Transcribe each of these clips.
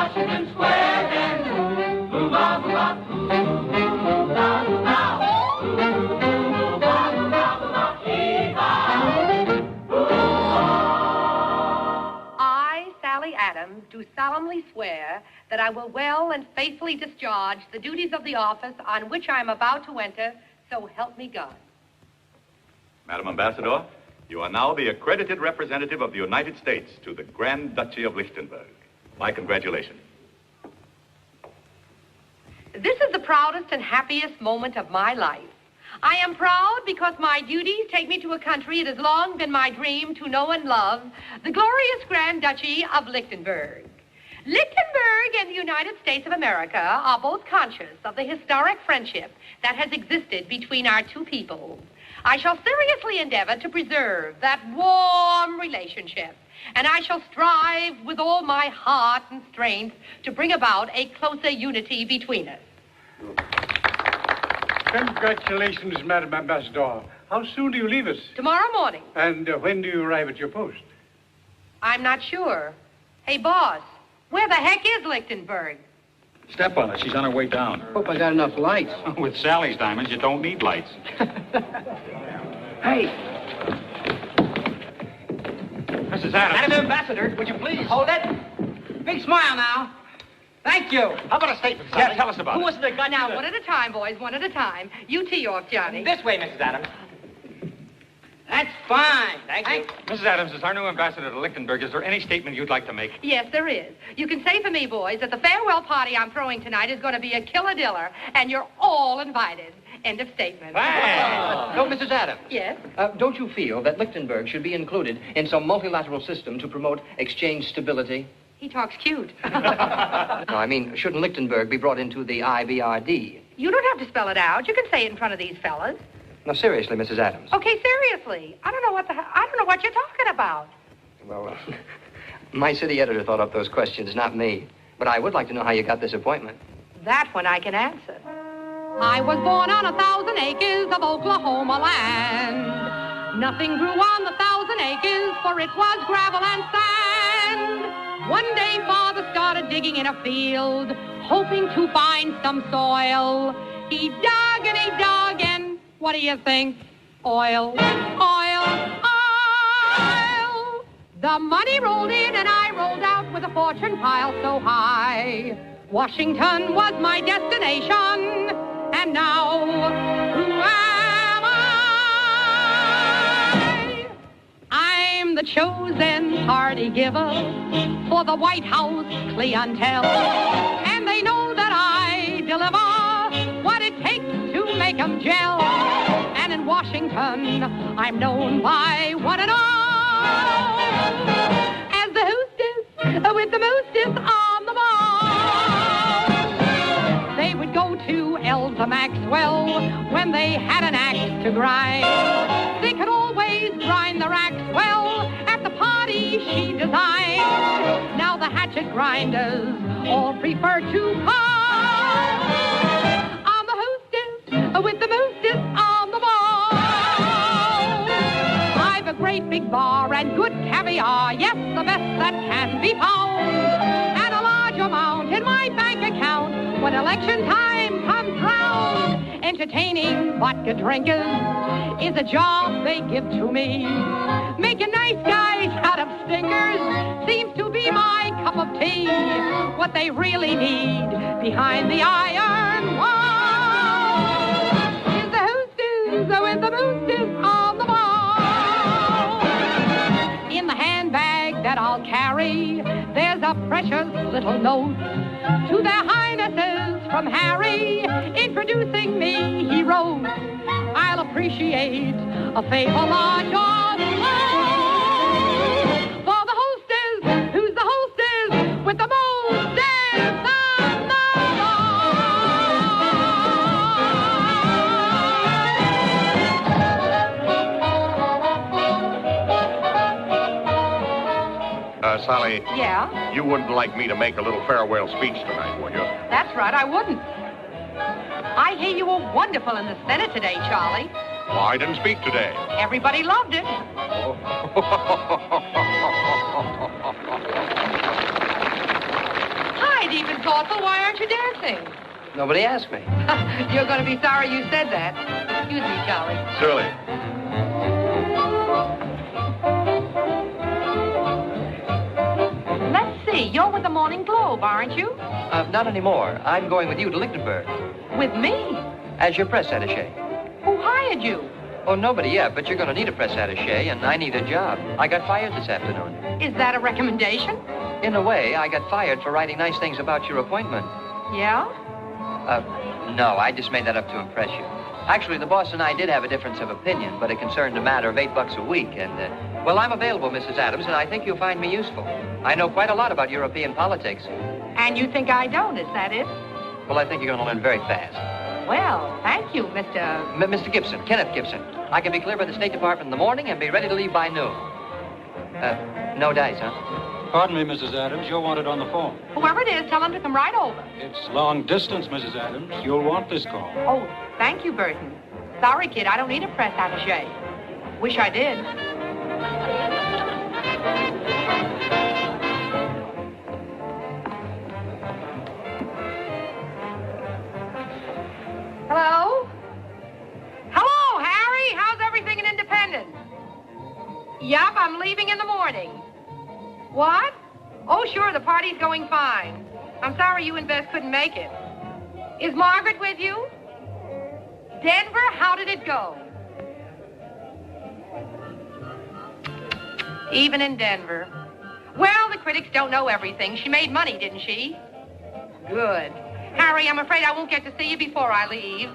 Washington Square then. Hoo-ha, hoo-ha, hoo-ha, hoo-ha. Adams, do solemnly swear that I will well and faithfully discharge the duties of the office on which I am about to enter, so help me God. Madam Ambassador, you are now the accredited representative of the United States to the Grand Duchy of Liechtenberg. My congratulations. This is the proudest and happiest moment of my life. I am proud because my duties take me to a country it has long been my dream to know and love, the glorious Grand Duchy of Liechtenberg. Liechtenberg and the United States of America are both conscious of the historic friendship that has existed between our two peoples. I shall seriously endeavor to preserve that warm relationship, and I shall strive with all my heart and strength to bring about a closer unity between us. Congratulations, Madam Ambassador. How soon do you leave us? Tomorrow morning. And when do you arrive at your post? I'm not sure. Hey, boss, where the heck is Lichtenberg? Step on it. She's on her way down. Hope I got enough lights. With Sally's diamonds, you don't need lights. Hey. Mrs. Adams. Madam Ambassador, would you please hold it? Big smile now. Thank you. How about a statement, Sally? Yeah, tell us about it. Who was the gun? Now, one at a time, boys, one at a time. You tee off, Johnny. This way, Mrs. Adams. That's fine. Thank you. Mrs. Adams, as our new ambassador to Lichtenberg, is there any statement you'd like to make? Yes, there is. You can say for me, boys, that the farewell party I'm throwing tonight is going to be a killer-diller, and you're all invited. End of statement. No, Mrs. Adams. Yes? Don't you feel that Lichtenberg should be included in some multilateral system to promote exchange stability? He talks cute. No, I mean, shouldn't Lichtenberg be brought into the IBRD? You don't have to spell it out. You can say it in front of these fellas. Now, seriously, Mrs. Adams. Okay, seriously. I don't know what you're talking about. Well, my city editor thought up those questions, not me. But I would like to know how you got this appointment. That one I can answer. I was born on 1,000 acres of Oklahoma land. Nothing grew on the 1,000 acres, for it was gravel and sand. One day, Father started digging in a field, hoping to find some soil. He dug and he dug, and what do you think? Oil, oil, oil. The money rolled in, and I rolled out with a fortune pile so high. Washington was my destination, and now, who am I? I'm the chosen party giver for the White House clientele, and they know that I deliver what it takes to make them gel. And in Washington, I'm known by one and all as the hostess with the mostest on the ball. They would go to Elsa Maxwell when they had an axe to grind. They could always grind their axe well at the party she designed. Now the hatchet grinders all prefer to call I'm the hostess with the mostest on the ball. I've a great big bar and good caviar, yes, the best that can be found, and a large amount in my bank account when election time comes round. Entertaining vodka drinkers is a job they give to me. Making nice guys out of stinkers seems to be my cup of tea. What they really need behind the iron wall is the hostess with the mostest on the ball. In the handbag that I'll carry, there's a precious little note to their highnesses from Harry. Introducing me, he wrote, I'll appreciate a favor large or small for the hostess, who's the hostess with the mostest on the Sally. Yeah? You wouldn't like me to make a little farewell speech tonight, would you? That's right, I wouldn't. I hear you were wonderful in the Senate today, Charlie. Well, I didn't speak today. Everybody loved it. Hi, thoughtful. Why aren't you dancing? Nobody asked me. You're going to be sorry you said that. Excuse me, Charlie. Surely. Let's see. You're with the Morning Globe, aren't you? Not anymore. I'm going with you to Lichtenberg With me? as your press attaché. Who hired you? Oh, nobody yet, but you're going to need a press attaché, and I need a job. I got fired this afternoon. Is that a recommendation? In a way, I got fired for writing nice things about your appointment. Yeah? No, I just made that up to impress you. Actually, the boss and I did have a difference of opinion, but it concerned a matter of $8 a week, and, well, I'm available, Mrs. Adams, and I think you'll find me useful. I know quite a lot about European politics. And you think I don't, is that it? Well, I think you're going to learn very fast. Well, thank you, Mr. Mr. Gibson, Kenneth Gibson. I can be clear by the State Department in the morning and be ready to leave by noon. No dice, huh? Pardon me, Mrs. Adams. You're wanted on the phone. Whoever it is, tell him to come right over. It's long distance, Mrs. Adams. You'll want this call. Oh, thank you, Burton. Sorry, kid, I don't need a press attaché. Wish I did. Hello? Hello, Harry. How's everything in Independence? Yup, I'm leaving in the morning. What? Oh, sure, the party's going fine. I'm sorry you and Bess couldn't make it. Is Margaret with you? Denver, how did it go? Even in Denver. Well, the critics don't know everything. She made money, didn't she? Good. Harry, I'm afraid I won't get to see you before I leave.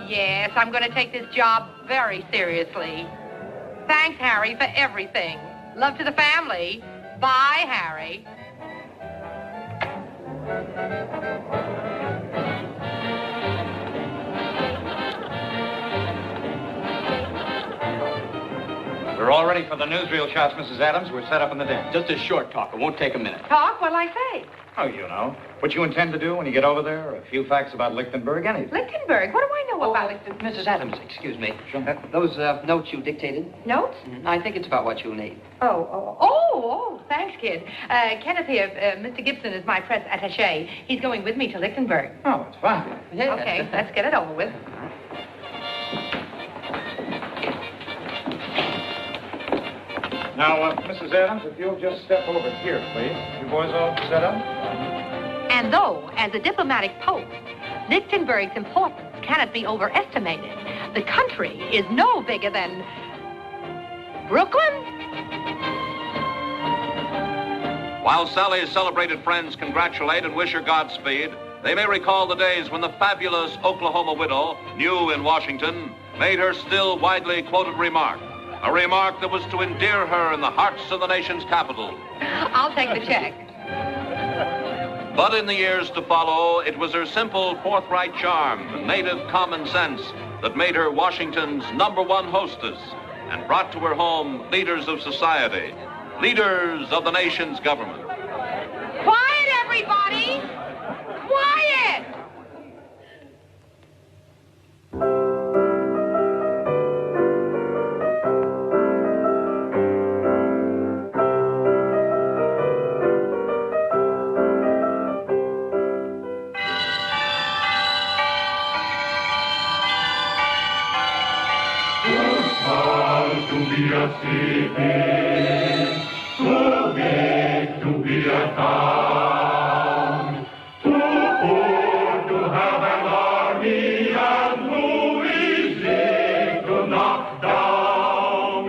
Yes, I'm going to take this job very seriously. Thanks, Harry, for everything. Love to the family. Bye, Harry. We're all ready for the newsreel shots, Mrs. Adams. We're set up in the den. Just a short talk. It won't take a minute. Talk? What'll I say? Oh, you know. What you intend to do when you get over there, a few facts about Lichtenberg, anything. Lichtenberg? What do I know about it? Mrs. Adams, excuse me. Sure. Those notes you dictated? Notes? I think it's about what you'll need. Oh, thanks, kid. Kenneth here, Mr. Gibson is my press attaché. He's going with me to Lichtenberg. Oh, it's fine. Yeah. Okay, let's get it over with. Now, Mrs. Adams, if you'll just step over here, please. You boys all set up? And though, as a diplomatic post, Lichtenberg's importance cannot be overestimated, the country is no bigger than Brooklyn? While Sally's celebrated friends congratulate and wish her Godspeed, they may recall the days when the fabulous Oklahoma widow, new in Washington, made her still widely quoted remark. A remark that was to endear her in the hearts of the nation's capital. I'll take the check. But in the years to follow, it was her simple, forthright charm and native common sense that made her Washington's #1 hostess and brought to her home leaders of society, leaders of the nation's government. Quiet, everybody! Quiet! Too big to be a town, too poor to have an army, and too easy to knock down.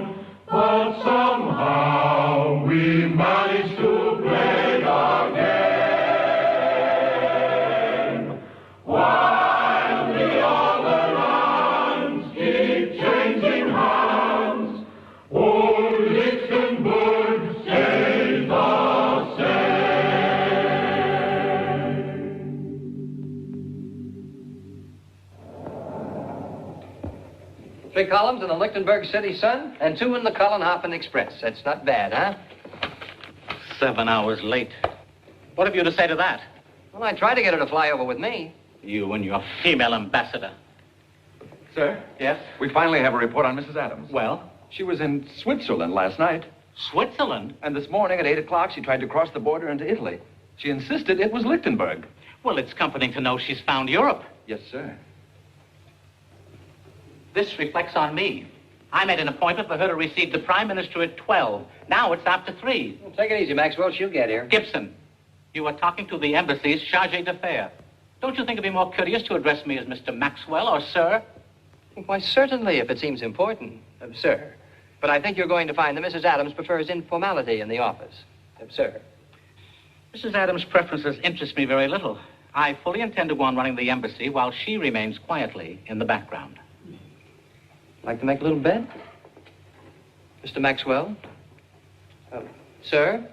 But somehow we managed to play the game, while the other lands keep changing hands. Old Lichtenberg stays the same. 3 columns in the Lichtenberg City Sun and 2 in the Collenhoffen Express. That's not bad, huh? 7 hours late. What have you to say to that? Well, I tried to get her to fly over with me. You and your female ambassador. Sir? Yes? We finally have a report on Mrs. Adams. Well? She was in Switzerland last night. Switzerland? And this morning at 8 o'clock, she tried to cross the border into Italy. She insisted it was Lichtenberg. Well, it's comforting to know she's found Europe. Yes, sir. This reflects on me. I made an appointment for her to receive the Prime Minister at 12. Now it's after 3. Well, take it easy, Maxwell. She'll get here. Gibson, you are talking to the embassy's chargé d'affaires. Don't you think it'd be more courteous to address me as Mr. Maxwell or sir? Why, certainly, if it seems important, sir. But I think you're going to find that Mrs. Adams prefers informality in the office. Sir. Mrs. Adams' preferences interest me very little. I fully intend to go on running the embassy while she remains quietly in the background. Like to make a little bet? Mr. Maxwell? Sir?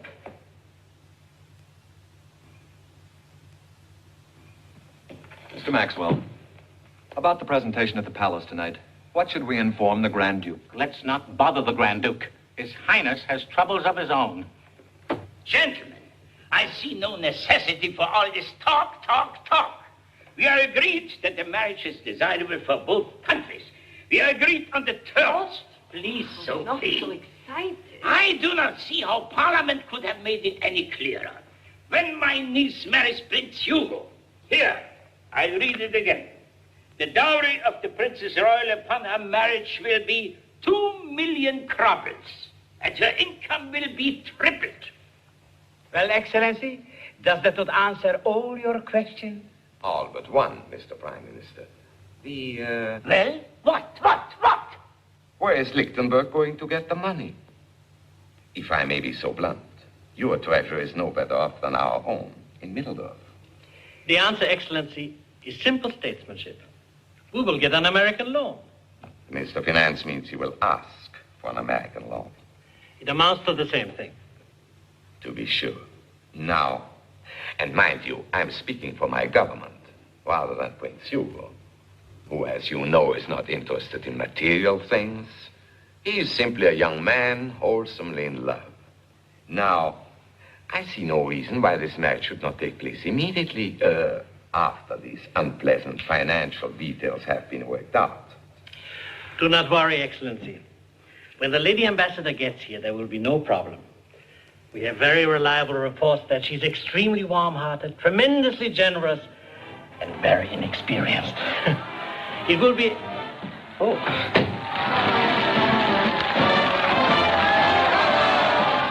Mr. Maxwell, about the presentation at the palace tonight, what should we inform the Grand Duke? Let's not bother the Grand Duke. His Highness has troubles of his own. Gentlemen, I see no necessity for all this talk. We are agreed that the marriage is desirable for both countries. We are agreed on the terms. Please, Sophie. Not so excited. I do not see how Parliament could have made it any clearer. When my niece marries Prince Hugo, here, I read it again. The dowry of the Princess Royal upon her marriage will be 2 million crowns, and her income will be tripled. Well, Excellency, does that not answer all your questions? All but one, Mr. Prime Minister. Well, what? Where is Lichtenberg going to get the money? If I may be so blunt, your treasure is no better off than our own in Middeldorf. The answer, Excellency, is simple statesmanship. We will get an American loan. The Minister of Finance means he will ask for an American loan. It amounts to the same thing. To be sure. Now, and mind you, I'm speaking for my government rather than Prince Hugo, who, as you know, is not interested in material things. He's simply a young man wholesomely in love. Now, I see no reason why this marriage should not take place immediately after these unpleasant financial details have been worked out. Do not worry, Excellency. When the Lady Ambassador gets here, there will be no problem. We have very reliable reports that she's extremely warm-hearted, tremendously generous, and very inexperienced. It will be... Oh.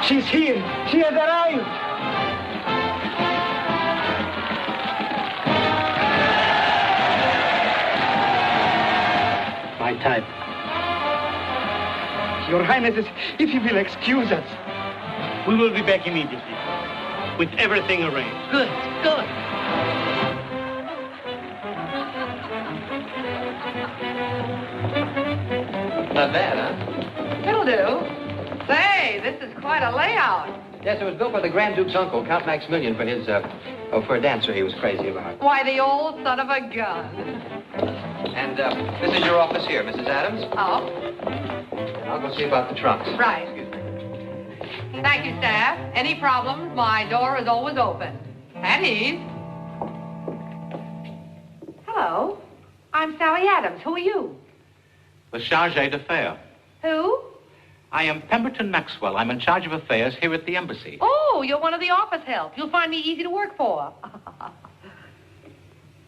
She's here. She has arrived. My type. Your Highness, if you will excuse us, we will be back immediately with everything arranged. Good. Not bad, huh? It'll do. Say, this is quite a layout. Yes, it was built by the Grand Duke's uncle, Count Maximilian, for his, for a dancer he was crazy about. Why, the old son of a gun. And, this is your office here, Mrs. Adams. Oh, I'll go see about the trunks. right. Thank you, staff. Any problems, my door is always open. At ease. Hello. I'm Sally Adams. Who are you? The chargé d'affaires. Who? I am Pemberton Maxwell. I'm in charge of affairs here at the embassy. Oh, you're one of the office help. You'll find me easy to work for.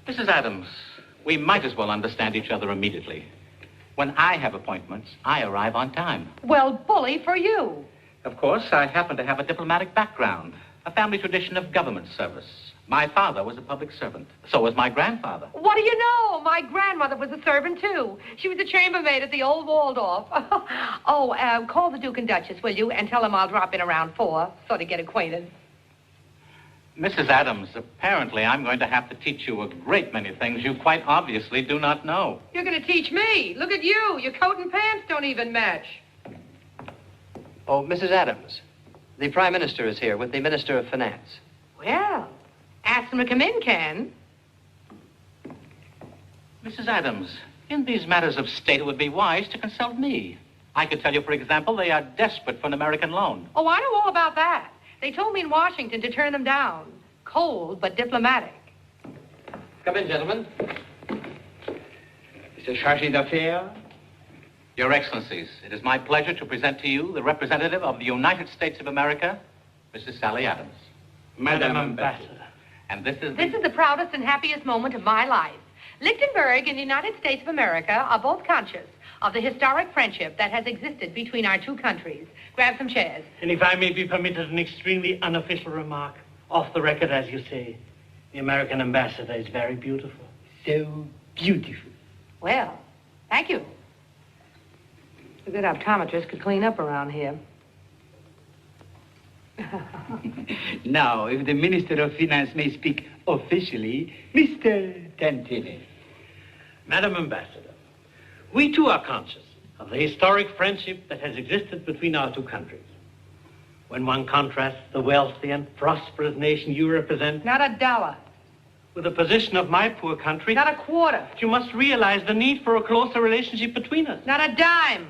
Mrs. Adams, we might as well understand each other immediately. When I have appointments, I arrive on time. Well, bully for you. Of course, I happen to have a diplomatic background, a family tradition of government service. My father was a public servant. So was my grandfather. What do you know? My grandmother was a servant, too. She was a chambermaid at the old Waldorf. Call the Duke and Duchess, will you? And tell them I'll drop in around 4, so to get acquainted. Mrs. Adams, apparently I'm going to have to teach you a great many things you quite obviously do not know. You're going to teach me. Look at you. Your coat and pants don't even match. Oh, Mrs. Adams, the Prime Minister is here with the Minister of Finance. Well, ask them to come in, Ken. Mrs. Adams, in these matters of state, it would be wise to consult me. I could tell you, for example, they are desperate for an American loan. Oh, I know all about that. They told me in Washington to turn them down. Cold, but diplomatic. Come in, gentlemen. Mr. Chargé d'Affaires? Your Excellencies, it is my pleasure to present to you the representative of the United States of America, Mrs. Sally Adams. Madam Ambassador. And this is... This is the proudest and happiest moment of my life. Lichtenberg and the United States of America are both conscious of the historic friendship that has existed between our two countries. Grab some chairs. And if I may be permitted an extremely unofficial remark, off the record, as you say, the American ambassador is very beautiful. So beautiful. Well, thank you. A good optometrist could clean up around here. Now, if the Minister of Finance may speak officially, Mr. Tantini. Madam Ambassador, we too are conscious of the historic friendship that has existed between our two countries. When one contrasts the wealthy and prosperous nation you represent... Not a dollar. ...with the position of my poor country... Not a quarter. You must realize the need for a closer relationship between us. Not a dime.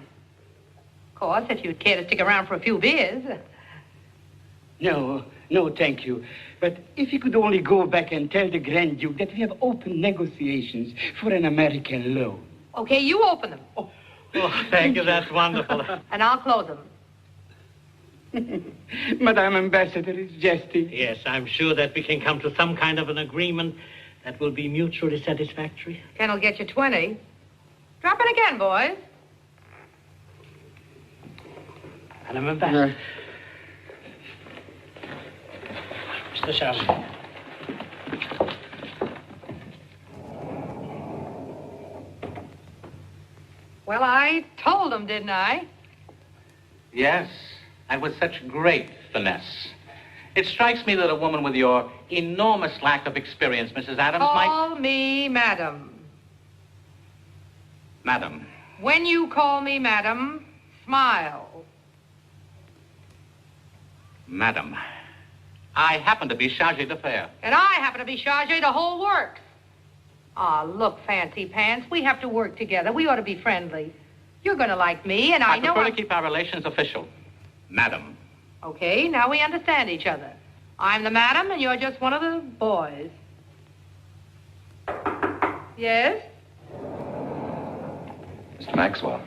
Of course, if you'd care to stick around for a few beers... No, thank you. But if you could only go back and tell the Grand Duke that we have opened negotiations for an American loan. Okay, you open them. Oh, thank you. That's wonderful. And I'll close them. Madame Ambassador is jesting. Yes, I'm sure that we can come to some kind of an agreement that will be mutually satisfactory. Ken'll get you 20. Drop it again, boys. Madame Ambassador. Mr. Charles. Well, I told them, didn't I? Yes, and with such great finesse. It strikes me that a woman with your enormous lack of experience, Mrs. Adams, Call me Madam. Madam. When you call me Madam, smile. Madam. I happen to be chargé d'affaires. And I happen to be chargé the whole works. Ah, look, Fancy Pants, we have to work together. We ought to be friendly. You're going to like me, and I know... I prefer to keep our relations official. Madam. Okay, now we understand each other. I'm the madam, and you're just one of the boys. Yes? Mr. Maxwell,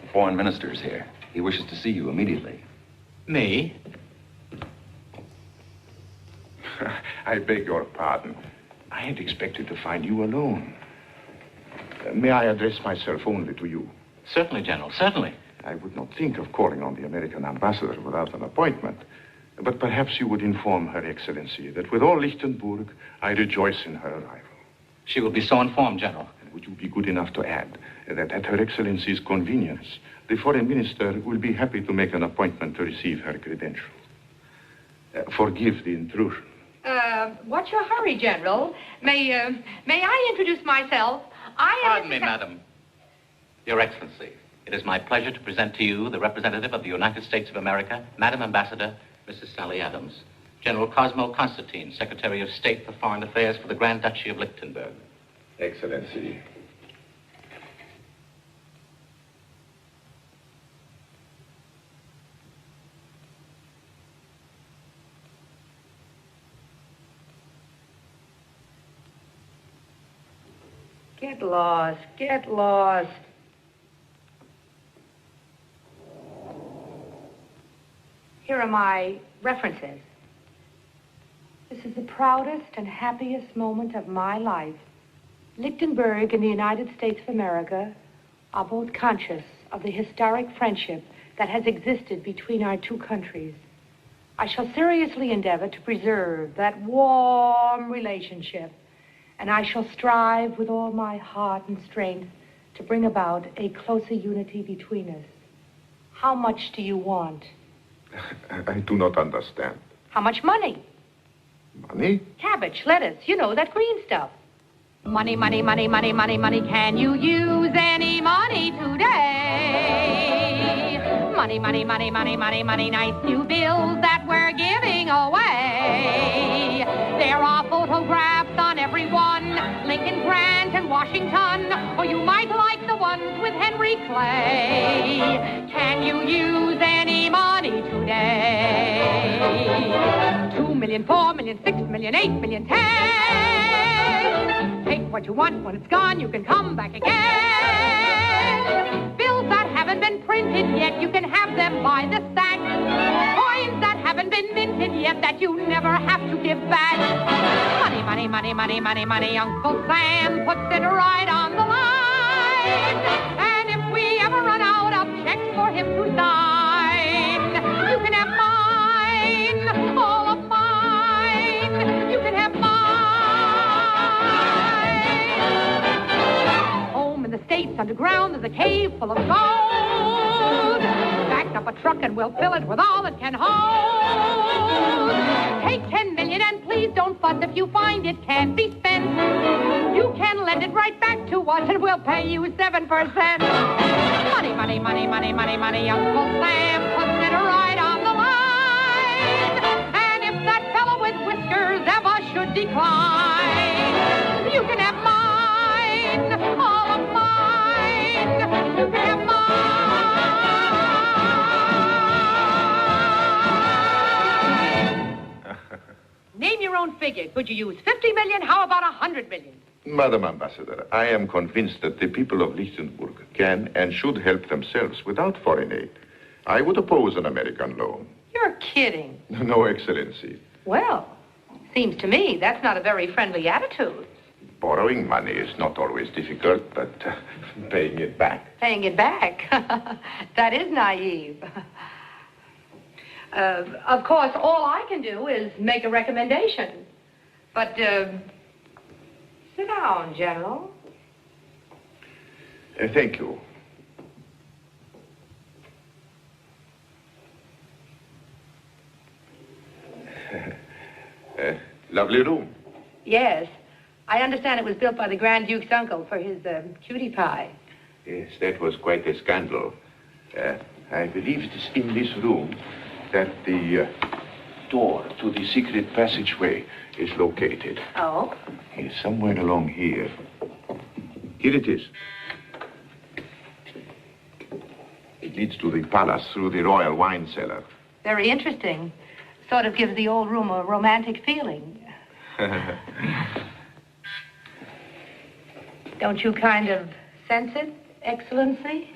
the foreign minister is here. He wishes to see you immediately. Me? I beg your pardon. I had expected to find you alone. May I address myself only to you? Certainly, General, certainly. I would not think of calling on the American ambassador without an appointment. But perhaps you would inform Her Excellency that with all Lichtenberg, I rejoice in her arrival. She will be so informed, General. And would you be good enough to add that at Her Excellency's convenience, the foreign minister will be happy to make an appointment to receive her credentials. Forgive the intrusion. What's your hurry, General? May I introduce myself? Pardon me, Madam. Your Excellency, it is my pleasure to present to you the representative of the United States of America, Madam Ambassador, Mrs. Sally Adams, General Cosmo Constantine, Secretary of State for Foreign Affairs for the Grand Duchy of Lichtenberg. Excellency. Get lost, get lost. Here are my references. This is the proudest and happiest moment of my life. Lichtenberg and the United States of America are both conscious of the historic friendship that has existed between our two countries. I shall seriously endeavor to preserve that warm relationship, and I shall strive with all my heart and strength to bring about a closer unity between us. How much do you want? I do not understand. How much money? Money? Cabbage, lettuce, you know, that green stuff. Money, money, money, money, money, money. Can you use any money today? Money, money, money, money, money, money. Nice new bills that we're giving away. There are photographs on every one, Lincoln, Grant, and Washington. Or you might like the ones with Henry Clay. Can you use any money today? 2 million, 4 million, 6 million, 8 million, 10. Take what you want. When it's gone, you can come back again. Bills that haven't been printed yet, you can have them by the stack. Coins that haven't been minted yet that you never have to give back. Money, money, money, money, money, money. Uncle Sam puts it right on the line. And if we ever run out of checks for him to sign, you can have mine, all of mine. You can have mine. Home in the States underground there's a cave full of gold. Back up a truck and we'll fill it with all it can hold. Take 10 million and please don't fuss if you find it can't be spent. You can lend it right back to us and we'll pay you 7%. Money, money, money, money, money, money. Uncle Sam puts it right on the line. And if that fellow with whiskers ever should decline, you can have mine, all of mine. You can have mine. Name your own figure. Could you use 50 million? How about 100 million? Madam Ambassador, I am convinced that the people of Lichtenburg can and should help themselves without foreign aid. I would oppose an American loan. You're kidding. No, Excellency. Well, seems to me that's not a very friendly attitude. Borrowing money is not always difficult, but paying it back. Paying it back? That is naive. Of course, all I can do is make a recommendation. But, sit down, General. Thank you. Lovely room. Yes. I understand it was built by the Grand Duke's uncle for his cutie pie. Yes, that was quite a scandal. I believe it is in this room that the door to the secret passageway is located. Oh? It's somewhere along here. Here it is. It leads to the palace through the royal wine cellar. Very interesting. Sort of gives the old room a romantic feeling. Don't you kind of sense it, Excellency?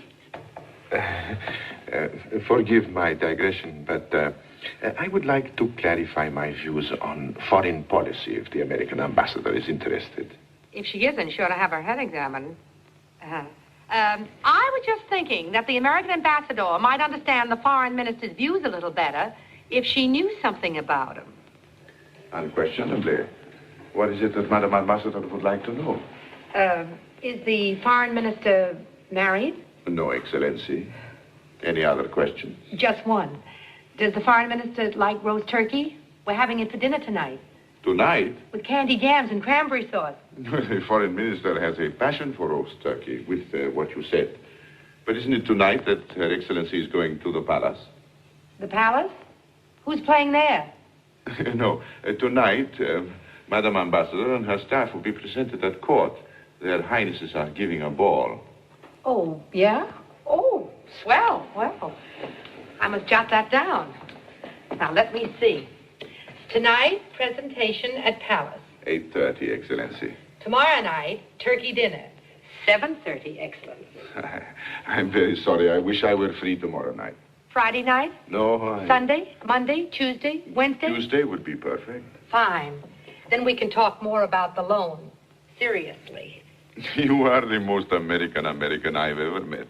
Forgive my digression, but I would like to clarify my views on foreign policy if the American ambassador is interested. If she isn't, she'll have her head examined. I was just thinking that the American ambassador might understand the foreign minister's views a little better if she knew something about him. Unquestionably. What is it that Madam Ambassador would like to know? Is the foreign minister married? No, Excellency. Any other questions? Just one. Does the foreign minister like roast turkey? We're having it for dinner tonight. Tonight? With candied yams and cranberry sauce. The foreign minister has a passion for roast turkey, with what you said. But isn't it tonight that Her Excellency is going to the palace? The palace? Who's playing there? No, tonight, Madam Ambassador and her staff will be presented at court. Their Highnesses are giving a ball. Oh, yeah? Oh, swell. Well, I must jot that down. Now, let me see. Tonight, presentation at Palace. 8:30, Excellency. Tomorrow night, turkey dinner. 7:30, Excellency. I'm very sorry. I wish I were free tomorrow night. Friday night? No, Sunday, Monday, Tuesday, Wednesday? Tuesday would be perfect. Fine. Then we can talk more about the loan. Seriously. You are the most American I've ever met.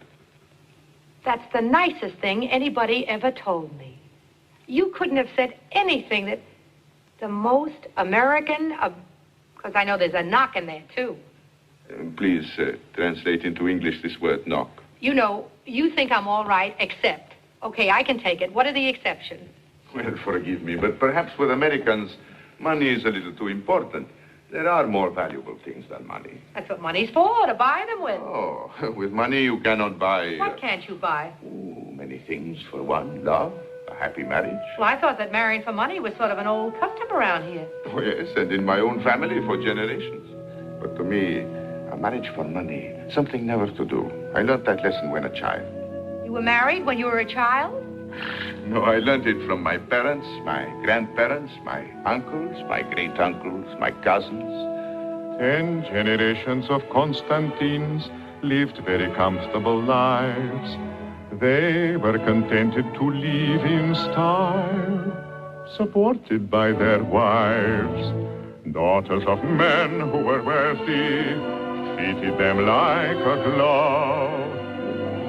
That's the nicest thing anybody ever told me. You couldn't have said anything that... The most American... Because I know there's a knock in there, too. Please translate into English this word, knock. You know, you think I'm all right, except... Okay, I can take it. What are the exceptions? Well, forgive me, but perhaps with Americans, money is a little too important. There are more valuable things than money. That's what money's for, to buy them with. Oh, with money you cannot buy... What can't you buy? Oh, many things. For one, love, a happy marriage. Well, I thought that marrying for money was sort of an old custom around here. Oh, yes, and in my own family for generations. But to me, a marriage for money, something never to do. I learned that lesson when a child. You were married when you were a child? No, I learned it from my parents, my grandparents, my uncles, my great-uncles, my cousins. And generations of Constantines lived very comfortable lives. They were contented to live in style. supported by their wives. Daughters of men who were wealthy treated them like a glove.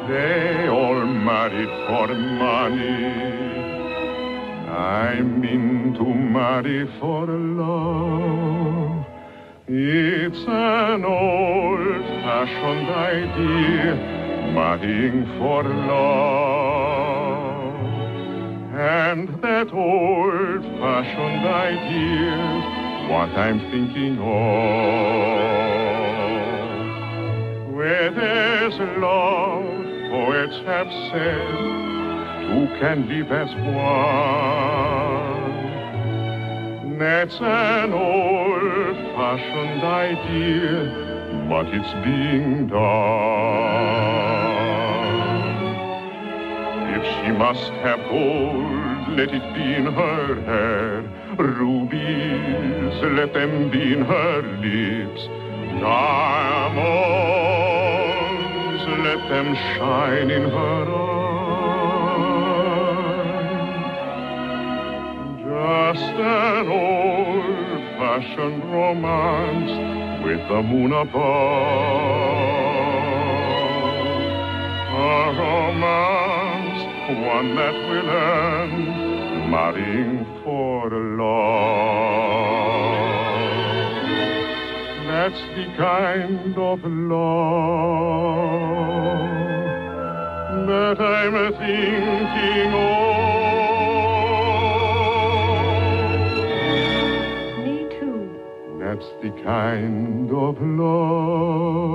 They all married for money. I mean to marry for love. It's an old-fashioned idea, marrying for love. And that old-fashioned idea's what I'm thinking of. Where there's love, poets have said, two can live as one. That's an old-fashioned idea, but it's being done. If she must have gold, let it be in her hair. Rubies, let them be in her lips. Diamonds, let them shine in her eyes. Just an old-fashioned romance with the moon above. A romance, one that will end marrying for love. That's the kind of love that I'm thinking of. Me too. That's the kind of love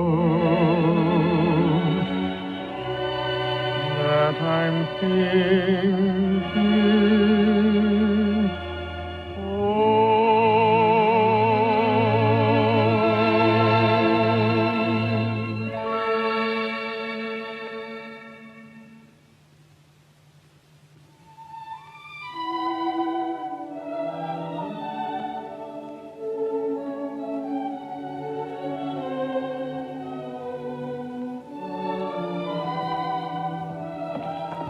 that I'm thinking.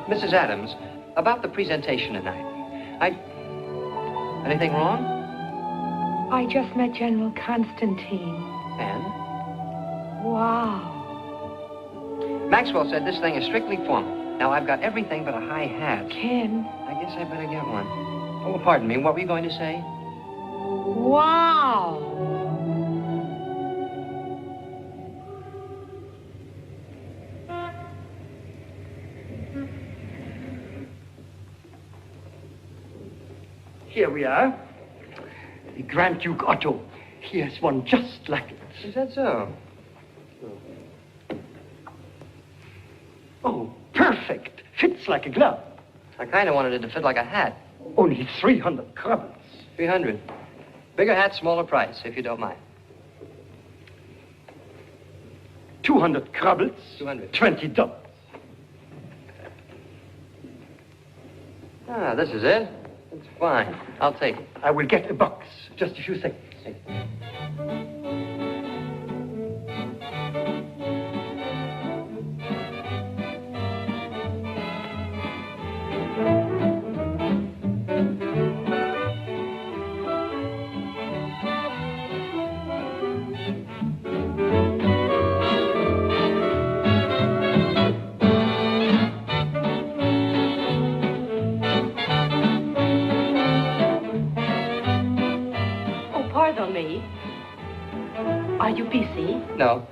Mrs. Adams, about the presentation tonight. Anything wrong? I just met General Constantine. And? Wow. Maxwell said this thing is strictly formal. Now, I've got everything but a high hat. Ken. I guess I better get one. Oh, pardon me. What were you going to say? Wow. Here we are. The Grand Duke Otto. He has one just like it. Is that so? Oh, perfect. Fits like a glove. I kind of wanted it to fit like a hat. Only 300 crubbers. 300. Bigger hat, smaller price, if you don't mind. 200 crubbers. 200. $20. Ah, this is it. It's fine. I'll take it. I will get a box. Just a few seconds. Are you busy? No.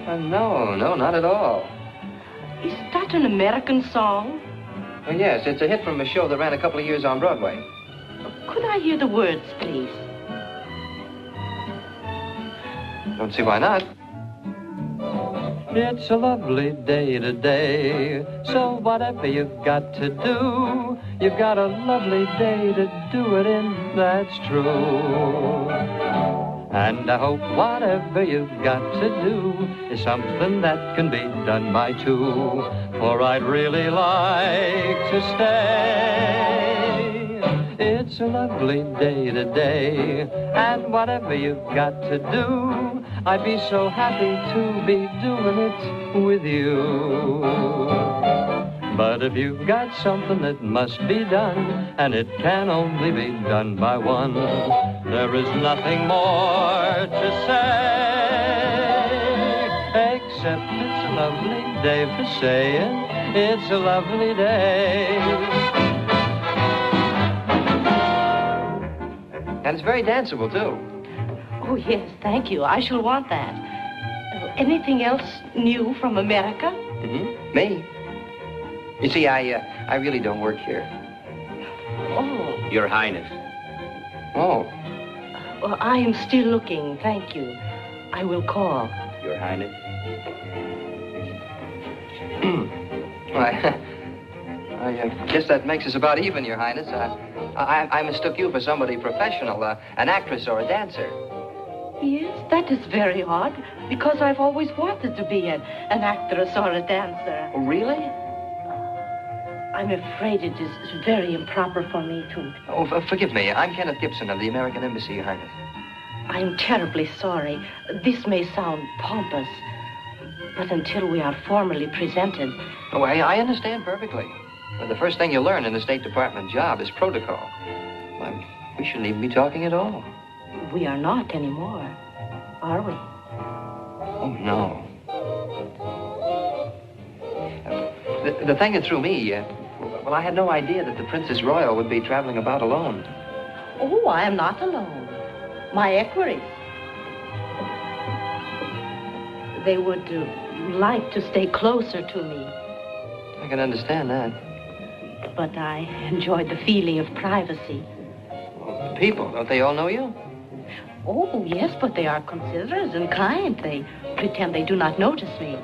No, not at all. Is that an American song? Oh, yes, it's a hit from a show that ran a couple of years on Broadway. Could I hear the words, please? Don't see why not. It's a lovely day today, so whatever you've got to do, you've got a lovely day to do it in, that's true. And I hope whatever you've got to do is something that can be done by two, for I'd really like to stay. It's a lovely day today, and whatever you've got to do, I'd be so happy to be doing it with you. But if you've got something that must be done, and it can only be done by one, there is nothing more to say, except it's a lovely day for saying it's a lovely day. And it's very danceable, too. Oh, yes, thank you. I shall want that. Anything else new from America? Mm-hmm. Me? You see, I really don't work here. Oh. Your Highness. Oh. Well, I am still looking, thank you. I will call. Your Highness. I guess that makes us about even, Your Highness. I mistook you for somebody professional, an actress or a dancer. Yes, that is very odd, because I've always wanted to be an actress or a dancer. Oh, really? I'm afraid it is very improper for me to... Oh, forgive me. I'm Kenneth Gibson of the American Embassy, Your Highness. I'm terribly sorry. This may sound pompous, but until we are formally presented... Oh, I understand perfectly. But the first thing you learn in the State Department job is protocol. We shouldn't even be talking at all. We are not anymore, are we? Oh, no. The thing that threw me, well, I had no idea that the Princess Royal would be traveling about alone. Oh, I am not alone. My equerries. They would like to stay closer to me. I can understand that. But I enjoyed the feeling of privacy. Well, the people, don't they all know you? Oh, yes, but they are considerate and kind. They pretend they do not notice me.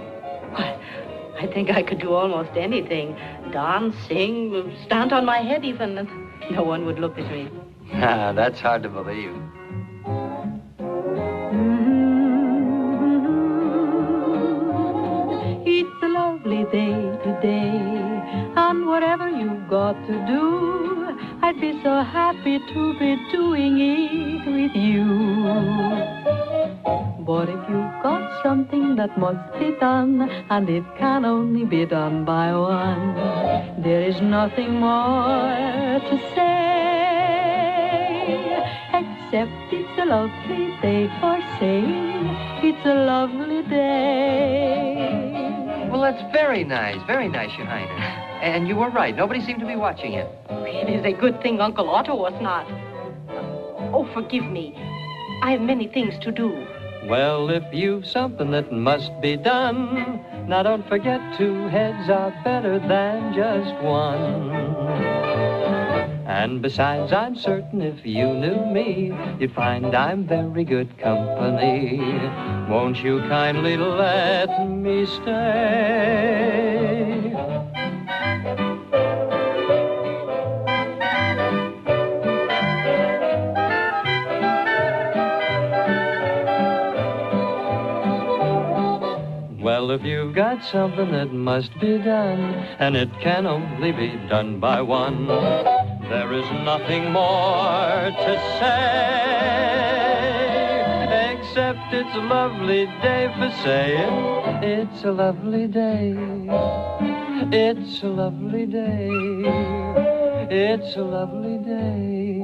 Why, I think I could do almost anything. Dance, sing, stand on my head even, and no one would look at me. That's hard to believe. It's a lovely day today, and whatever you've got to do, I'd be so happy to be doing it with you. But if you've got something that must be done, and it can only be done by one, there is nothing more to say, except it's a lovely day for saying it's a lovely day. Well, that's very nice, Your Highness. And you were right. Nobody seemed to be watching you. It is a good thing Uncle Otto was not. Oh, forgive me. I have many things to do. Well, if you've something that must be done, now don't forget 2 heads are better than just one. And besides, I'm certain if you knew me, you'd find I'm very good company. Won't you kindly let me stay? Well, if you've got something that must be done, and it can only be done by one, there is nothing more to say, except it's a lovely day for saying it's a lovely day. It's a lovely day. It's a lovely day.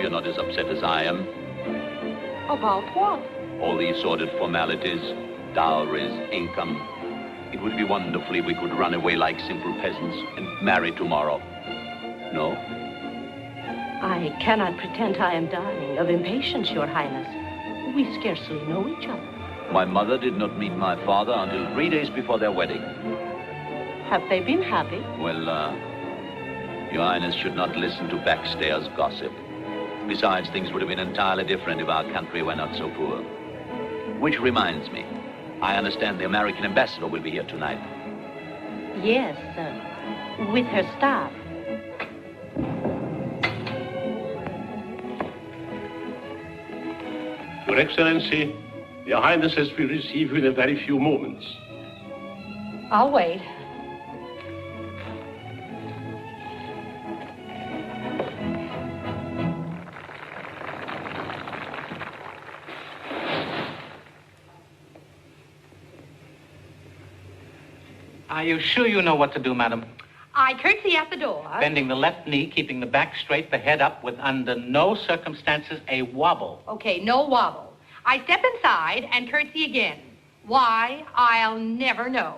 You're not as upset as I am. About what? All these sordid formalities, dowries, income. It would be wonderful if we could run away like simple peasants and marry tomorrow. No? I cannot pretend I am dying of impatience, Your Highness. We scarcely know each other. My mother did not meet my father until 3 days before their wedding. Have they been happy? Well, Your Highness should not listen to backstairs gossip. Besides, things would have been entirely different if our country were not so poor. Which reminds me, I understand the American ambassador will be here tonight. Yes, with her staff. Your Excellency, Your Highnesses will receive you in a very few moments. I'll wait. Are you sure you know what to do, madam? I curtsy at the door. Bending the left knee, keeping the back straight, the head up, with under no circumstances a wobble. Okay, no wobble. I step inside and curtsy again. Why, I'll never know.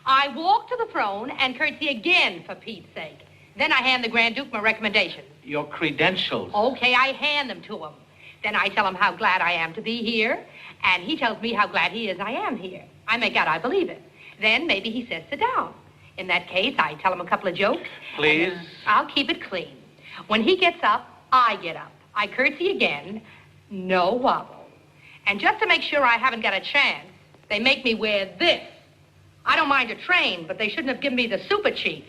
I walk to the throne and curtsy again, for Pete's sake. Then I hand the Grand Duke my recommendation. Your credentials. Okay, I hand them to him. Then I tell him how glad I am to be here, and he tells me how glad he is I am here. I make out I believe it. Then maybe he says sit down. In that case, I tell him a couple of jokes. Please? I'll keep it clean. When he gets up, I get up. I curtsy again, no wobble. And just to make sure I haven't got a chance, they make me wear this. I don't mind a train, but they shouldn't have given me the super chief.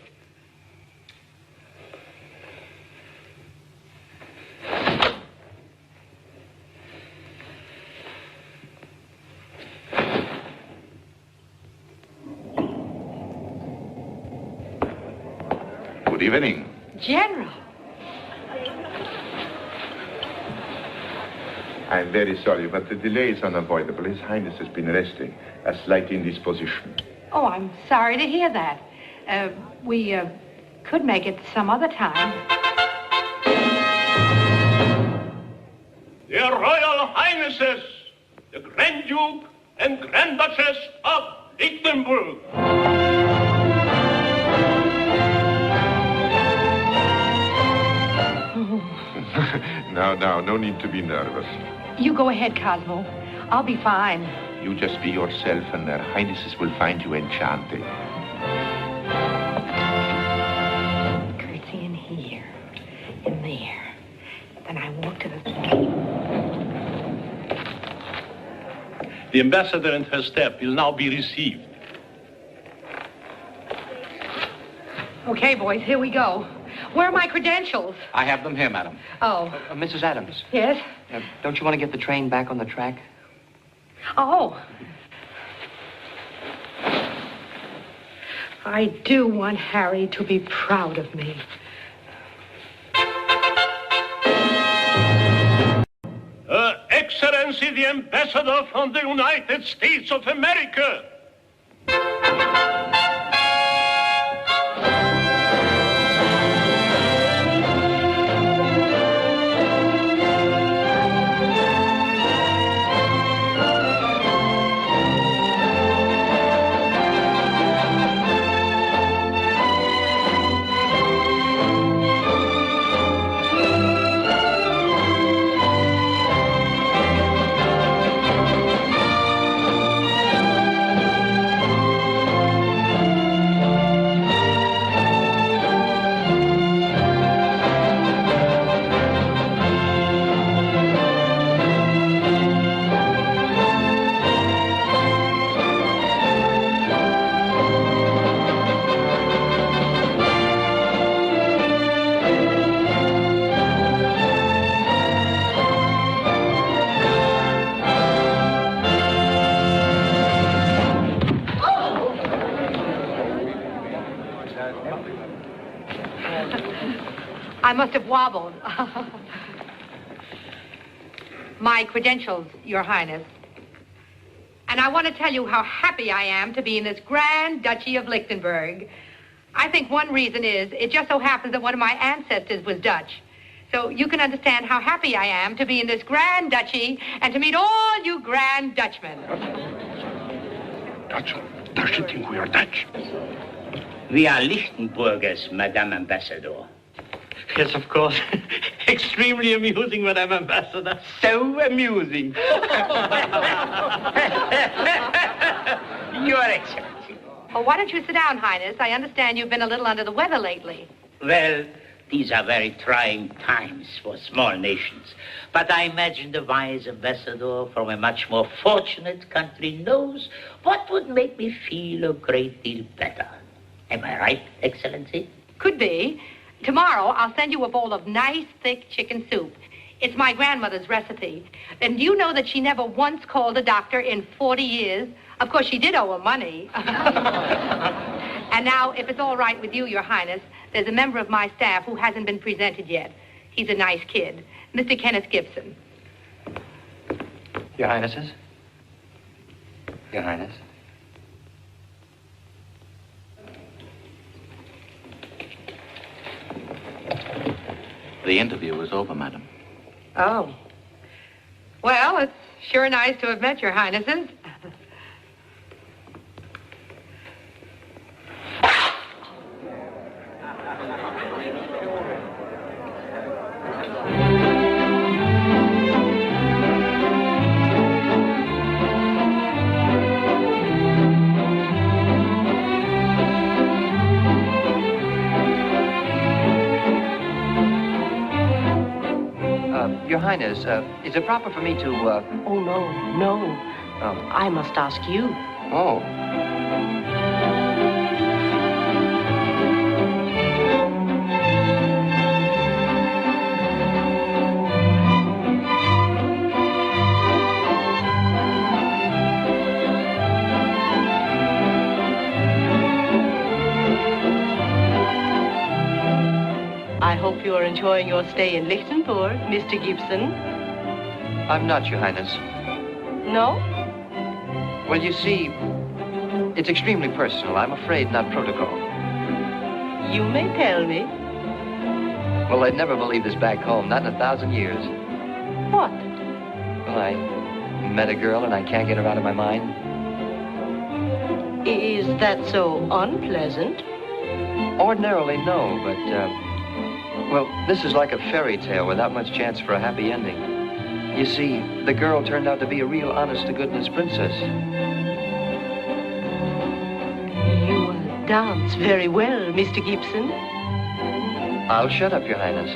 Good evening. General. I'm very sorry, but the delay is unavoidable. His Highness has been resting. A slight indisposition. Oh, I'm sorry to hear that. We could make it some other time. Their Royal Highnesses, the Grand Duke and Grand Duchess of Lichtenberg. Now, no need to be nervous. You go ahead, Cosmo. I'll be fine. You just be yourself, and their Highnesses will find you enchanting. Curtsy in here, in there. Then I walk to the... The ambassador and her staff will now be received. Okay, boys, here we go. Where are my credentials? I have them here, madam. Oh. Mrs. Adams. Yes? Don't you want to get the train back on the track? Oh. I do want Harry to be proud of me. Her Excellency, the Ambassador from the United States of America. I must have wobbled. My credentials, Your Highness. And I want to tell you how happy I am to be in this Grand Duchy of Lichtenberg. I think one reason is it just so happens that one of my ancestors was Dutch. So you can understand how happy I am to be in this Grand Duchy and to meet all you Grand Dutchmen. Dutch? Does she think we are Dutch? We are Lichtenbergers, Madame Ambassador. Yes, of course. Extremely amusing, Madame Ambassador. So amusing. Your Excellency. Oh, why don't you sit down, Highness? I understand you've been a little under the weather lately. Well, These are very trying times for small nations. But I imagine the wise ambassador from a much more fortunate country knows what would make me feel a great deal better. Am I right, Excellency? Could be. Tomorrow, I'll send you a bowl of nice, thick chicken soup. It's my grandmother's recipe. And do you know that she never once called a doctor in 40 years? Of course, she did owe her money. And now, if it's all right with you, Your Highness, there's a member of my staff who hasn't been presented yet. He's a nice kid. Mr. Kenneth Gibson. Your Highnesses? Your Highness? The interview is over, madam. Oh. Well, it's sure nice to have met Your Highnesses. Your Highness, is it proper for me to, Oh, no. I must ask you. Oh. I hope you are enjoying your stay in Lichtenburg, Mr. Gibson. I'm not, Your Highness. No? Well, you see, it's extremely personal. I'm afraid not protocol. You may tell me. Well, I'd never believe this back home, not in 1,000 years. What? Well, I met a girl and I can't get her out of my mind. Is that so unpleasant? Ordinarily, no, but, well, this is like a fairy tale without much chance for a happy ending. You see, the girl turned out to be a real honest-to-goodness princess. You dance very well, Mr. Gibson. I'll shut up, Your Highness.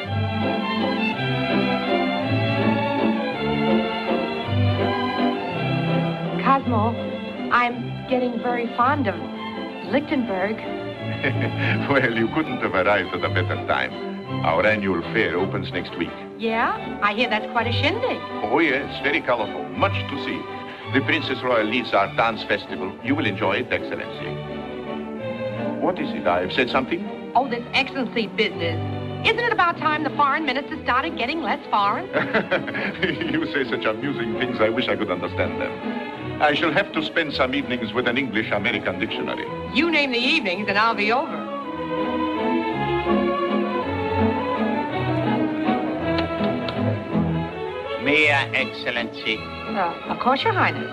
Cosmo, I'm getting very fond of Lichtenburg. Well, you couldn't have arrived at a better time. Our annual fair opens next week. Yeah? I hear that's quite a shindig. Oh, yes, very colorful. Much to see. The Princess Royal leads our dance festival. You will enjoy it, Excellency. What is it? I've said something? Oh, this excellency business. Isn't it about time the foreign minister started getting less foreign? You say such amusing things, I wish I could understand them. I shall have to spend some evenings with an English-American dictionary. You name the evenings and I'll be over. May I, Excellency? Of course, Your Highness.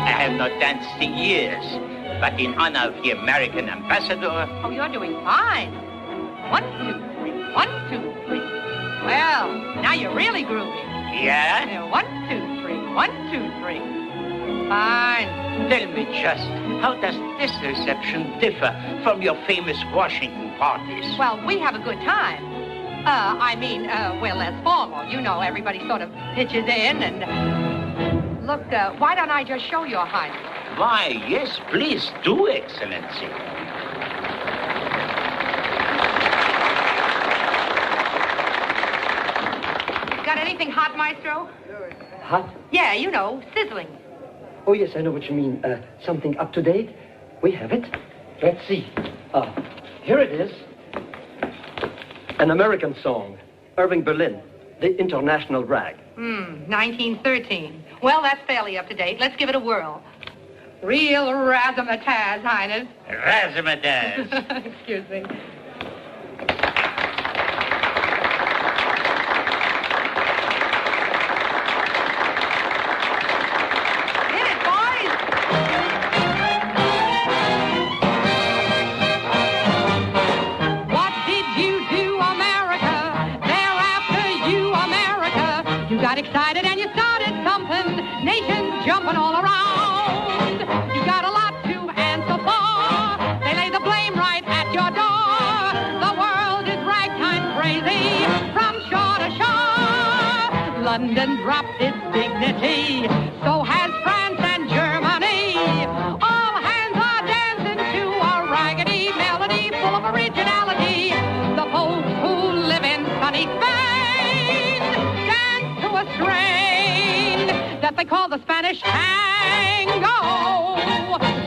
I have not danced in years, but in honor of the American ambassador... Oh, you're doing fine. 1, 2, 3. 1, 2, 3. Well, now you're really groovy. Yeah? 1, 2, 3. 1, 2, 3. Fine. Tell me just, how does this reception differ from your famous Washington parties? Well, we have a good time. Well, less formal. You know, everybody sort of pitches in and... Look, why don't I just show Your Highness? Why, yes, please do, Excellency. Got anything hot, Maestro? Hot? Yeah, you know, sizzling. Oh, yes, I know what you mean. Something up to date? We have it. Let's see. Here it is. An American song. Irving Berlin. The International Rag. 1913. Well, that's fairly up to date. Let's give it a whirl. Real razzmatazz, Highness. Razzmatazz. Excuse me. Excited and you started thumping, nations jumping all around. You got a lot to answer for. They lay the blame right London dropped its dignity. So has France and Germany. All hands are dancing to a raggedy melody full of originality. The folks who live in sunny Spain dance to a strain that they call the Spanish tango.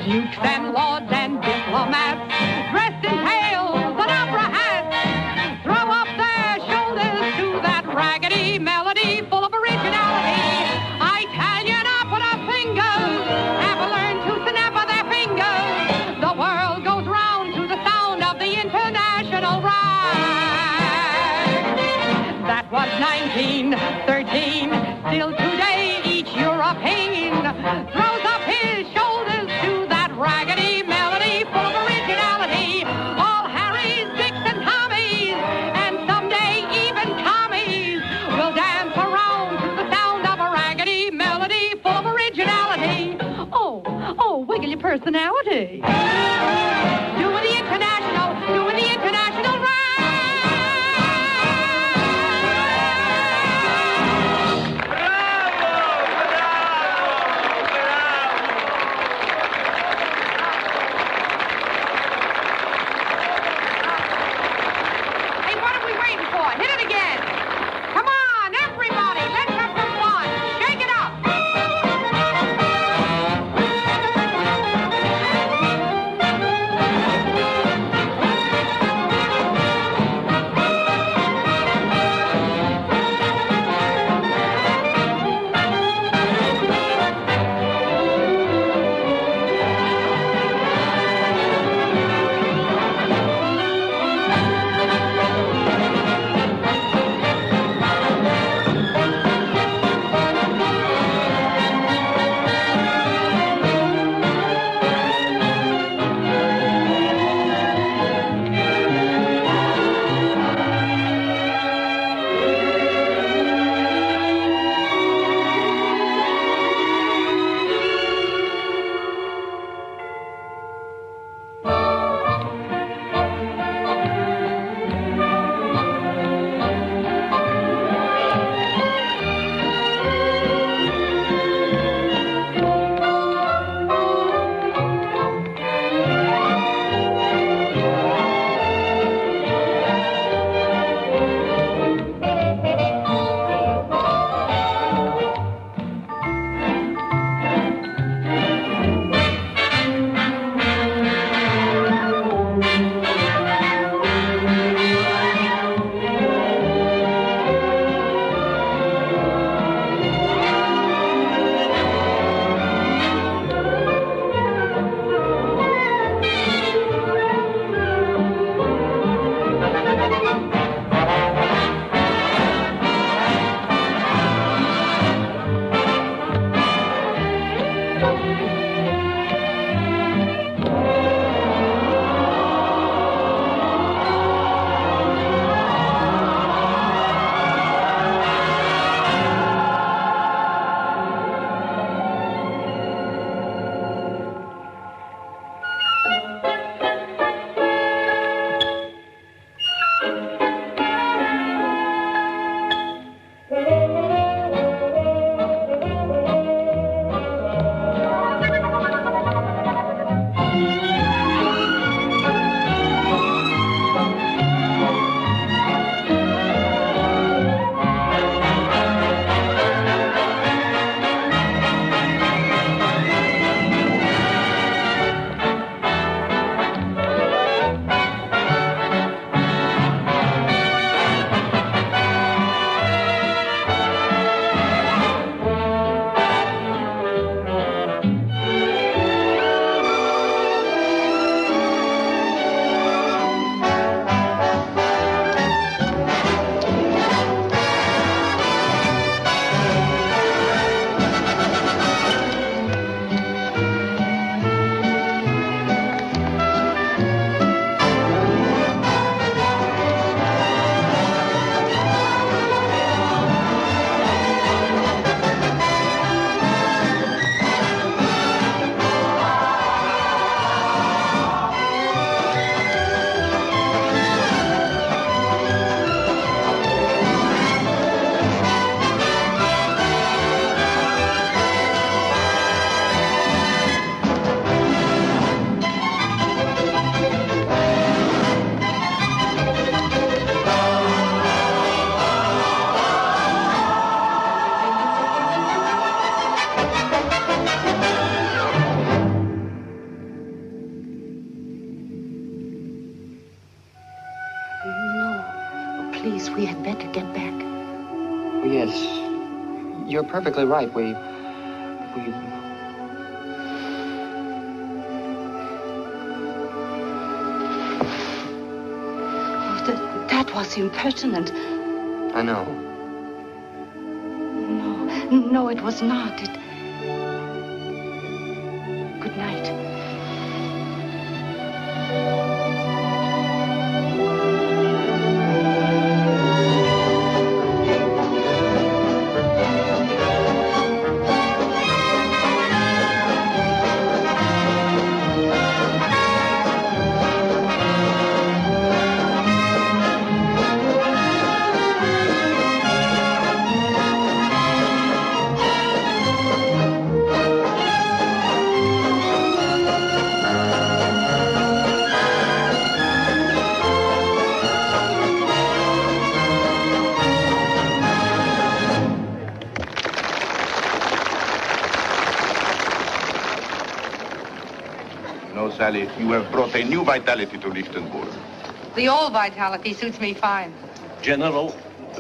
Dukes and lords and diplomats dressed in tails and opera hats throw up their shoulders to that raggedy melody full of originality. Italian opera singers have learned to snap their fingers. The world goes round to the sound of the international rag. That was 1913. Still today, each European throws up his shoulders to that raggedy melody full of originality. All Harrys, Dicks, and Tommies, and someday even Tommies will dance around to the sound of a raggedy melody full of originality. Oh, wiggle your personality. Doing the international rag. Hey, what are we waiting for? Hit it again. Come on, everybody, let's have some fun. Shake it up. please, we had better get back. Oh, yes. You're perfectly right. We... Oh, that was impertinent. I know. No, it was not. Good night. Sally, you have brought a new vitality to Lichtenburg. The old vitality suits me fine. General,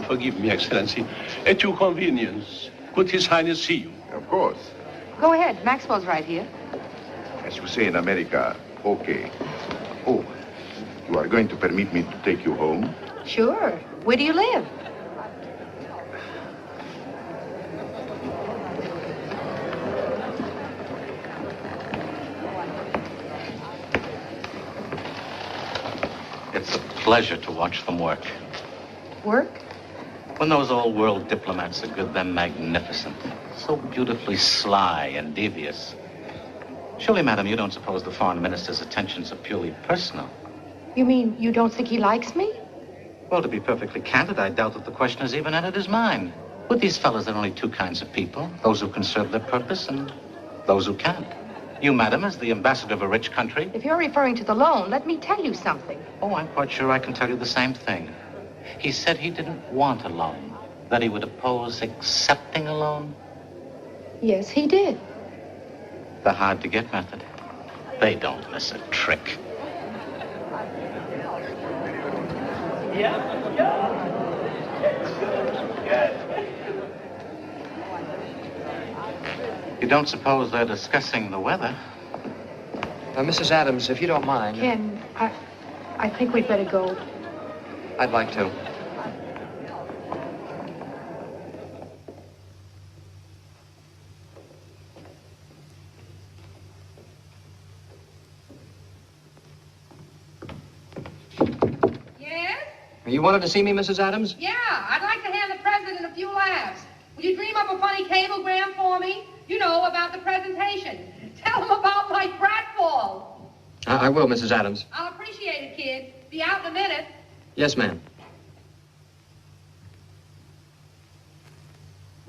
forgive me, Excellency. At your convenience, could His Highness see you? Of course. Go ahead. Maxwell's right here. As you say in America, okay. Oh, you are going to permit me to take you home? Sure. Where do you live? It's a pleasure to watch them work. Work? When those old world diplomats are good, they're magnificent. So beautifully sly and devious. Surely, madam, you don't suppose the foreign minister's attentions are purely personal? You mean you don't think he likes me? Well, to be perfectly candid, I doubt that the question has even entered his mind. With these fellows, there are only two kinds of people. Those who can serve their purpose and those who can't. You, madam, as the ambassador of a rich country... If you're referring to the loan, let me tell you something. Oh, I'm quite sure I can tell you the same thing. He said he didn't want a loan, that he would oppose accepting a loan. Yes, he did. The hard-to-get method. They don't miss a trick. You don't suppose they're discussing the weather? Mrs. Adams, if you don't mind... Ken, I think we'd better go. I'd like to. Yes? You wanted to see me, Mrs. Adams? Yeah, I'd like to hand the president a few laughs. Will you dream up a funny cablegram for me? You know, about the presentation. Tell him about my pratfall. I will, Mrs. Adams. I'll appreciate it, kid. Be out in a minute. Yes, ma'am.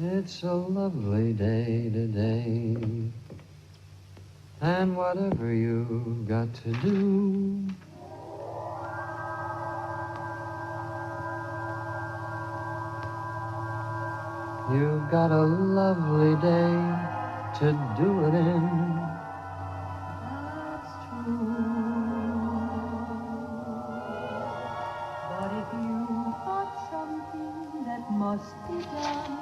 It's a lovely day today, and whatever you've got to do, you've got a lovely day to do it in. That's true. But if you've got something that must be done,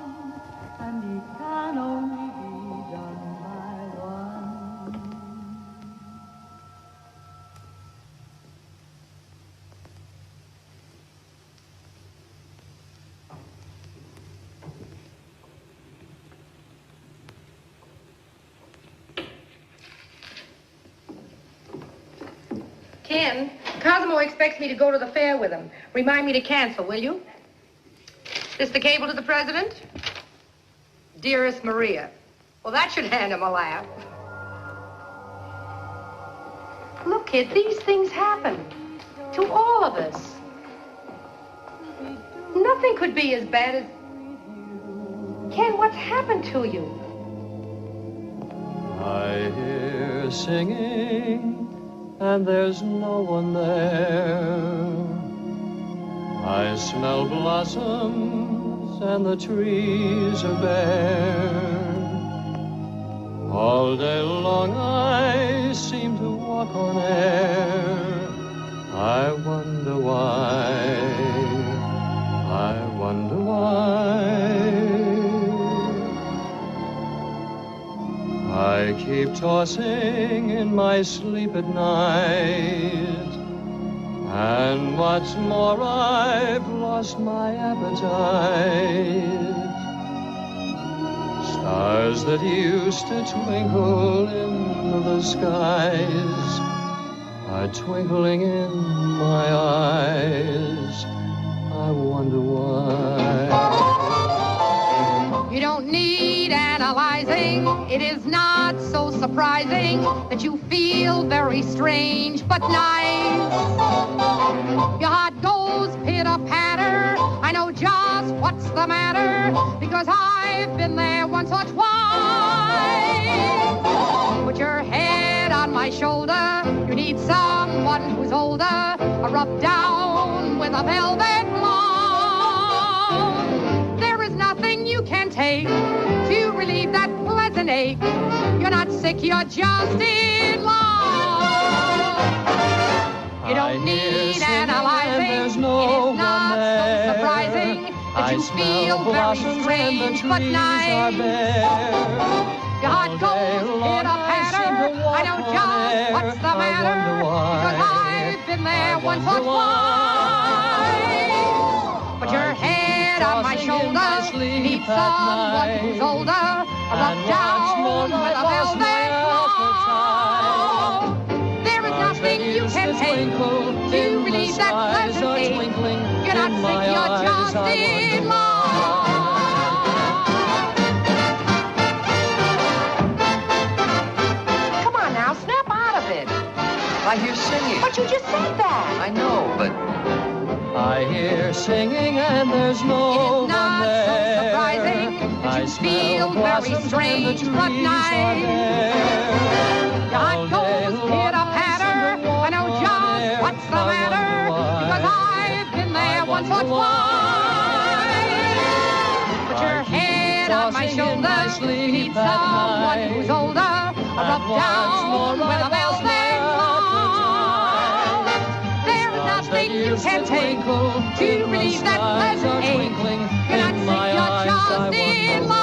and it can only be done by one. Ken, Cosmo expects me to go to the fair with him. Remind me to cancel, will you? This the cable to the president? Dearest Maria. Well, that should hand him a laugh. Look, kid, these things happen. To all of us. Nothing could be as bad as... Ken, what's happened to you? I hear singing, and there's no one there. I smell blossoms, and the trees are bare. All day long I seem to walk on air. I wonder why. keep tossing in my sleep at night. And what's more, I've lost my appetite. Stars that used to twinkle in the skies are twinkling in my eyes. I wonder why. You don't need analyzing. It is not so surprising that you feel very strange but nice. Your heart goes pitter-patter. I know just what's the matter because I've been there once or twice. Put your head on my shoulder. You need someone who's older. Rub down with a velvet glove. There is nothing you can take to relieve that pleasant ache. You're not sick, you're just in love. You don't need analyzing. It is not so surprising that you feel very strange but nice. Your heart goes pitter-patter. I know just what's the matter because I've been there once or twice. Put your head on my shoulder. Need someone who's older. Rub down with a velvet glove. There is nothing you can take to relieve that pleasant ache. You're not sick, you're just in love. Come on now, snap out of it. I hear singing. But you just said that. I know, but... I hear singing and there's no one there. So surprising that you feel very strange but nice. Your heart goes pitter-patter. I know just what's the matter because I've been there once or twice. Put your head on my shoulder. You need someone who's older. Rub down with a velvet glove. There is nothing you can take to relieve that pleasant ache. You're not sick, you're just in love.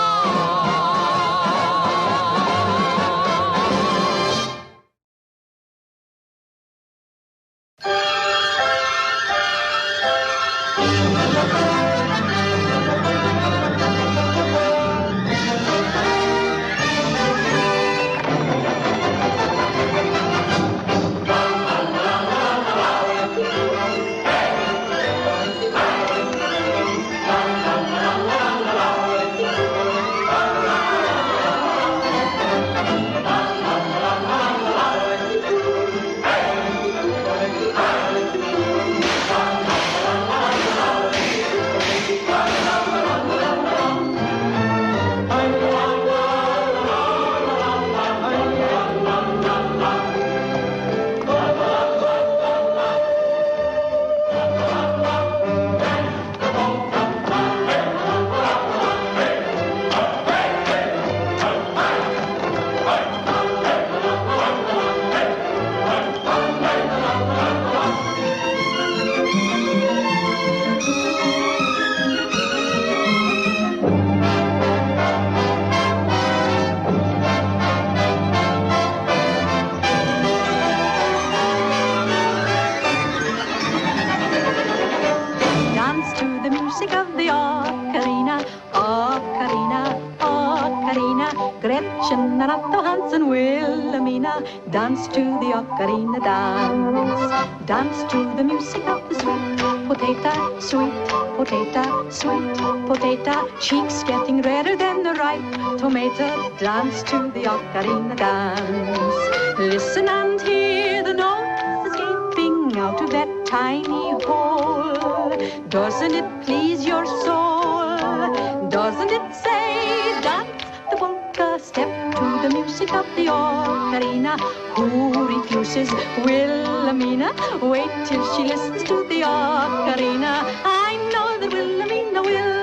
Dance to the ocarina dance. Dance to the music of the sweet potato, sweet potato, sweet potato. Cheeks getting redder than the ripe tomato. Dance to the ocarina dance. Listen and hear the notes escaping out of that tiny hole. Doesn't it please your soul? Doesn't it say dance the polka step to the music of the ocarina? Who refuses Wilhelmina? Wait till she listens to the ocarina. I know that Wilhelmina will.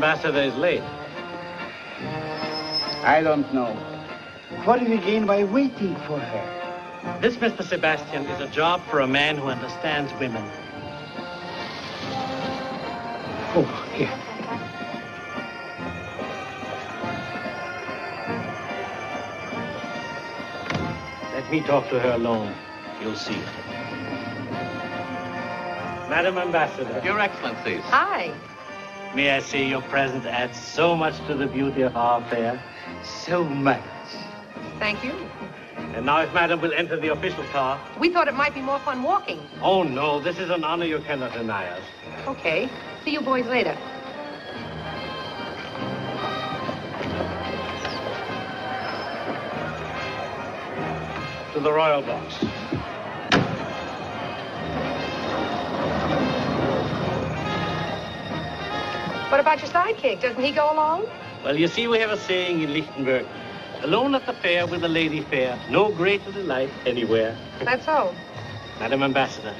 Ambassador is late. I don't know. What do we gain by waiting for her? This, Mr. Sebastian, is a job for a man who understands women. Oh, here. Let me talk to her alone. You'll see. Madam Ambassador. Your Excellencies. Hi. May I say your presence adds so much to the beauty of our affair? So much. Thank you. And now if Madam will enter the official car. We thought it might be more fun walking. Oh, no, this is an honor you cannot deny us. Okay. See you boys later. To the royal box. What about your sidekick? Doesn't he go along? Well, you see, we have a saying in Lichtenberg. Alone at the fair with a lady fair, no greater delight anywhere. That's so. Madam Ambassador,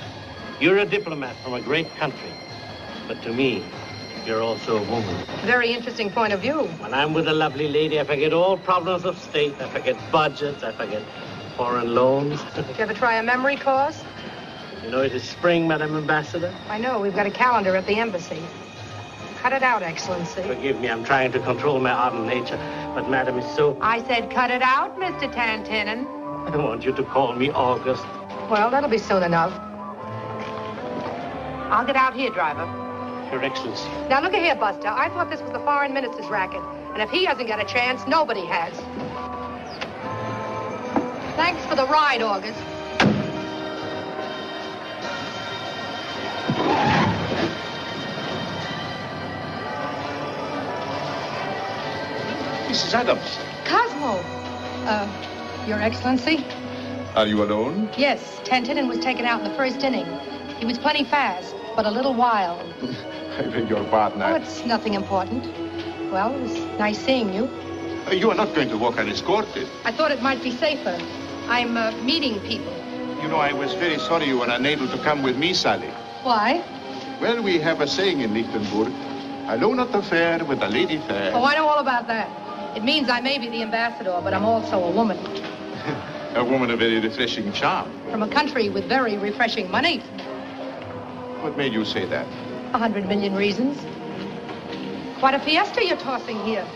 you're a diplomat from a great country. But to me, you're also a woman. Very interesting point of view. When I'm with a lovely lady, I forget all problems of state. I forget budgets. I forget foreign loans. Did you ever try a memory course? You know, it is spring, Madam Ambassador. I know. We've got a calendar at the embassy. Cut it out, Excellency. Forgive me, I'm trying to control my ardent nature, but Madam is so... I said cut it out, Mr. Tantinin. I want you to call me August. Well, that'll be soon enough. I'll get out here, driver. Your Excellency. Now, look at here, Buster. I thought this was the foreign minister's racket. And if he hasn't got a chance, nobody has. Thanks for the ride, August. Mrs. Adams. Cosmo. Your Excellency? Are you alone? Yes, Tantinin was taken out in the first inning. He was plenty fast, but a little wild. I beg your pardon. Oh, it's nothing important. Well, it was nice seeing you. You are not going to walk unescorted. I thought it might be safer. I'm meeting people. You know, I was very sorry you were unable to come with me, Sally. Why? Well, we have a saying in Lichtenberg, alone at the fair with a lady fair. Oh, I know all about that. It means I may be the ambassador, but I'm also a woman. A woman of very refreshing charm. From a country with very refreshing money. What made you say that? 100 million reasons. What a fiesta you're tossing here.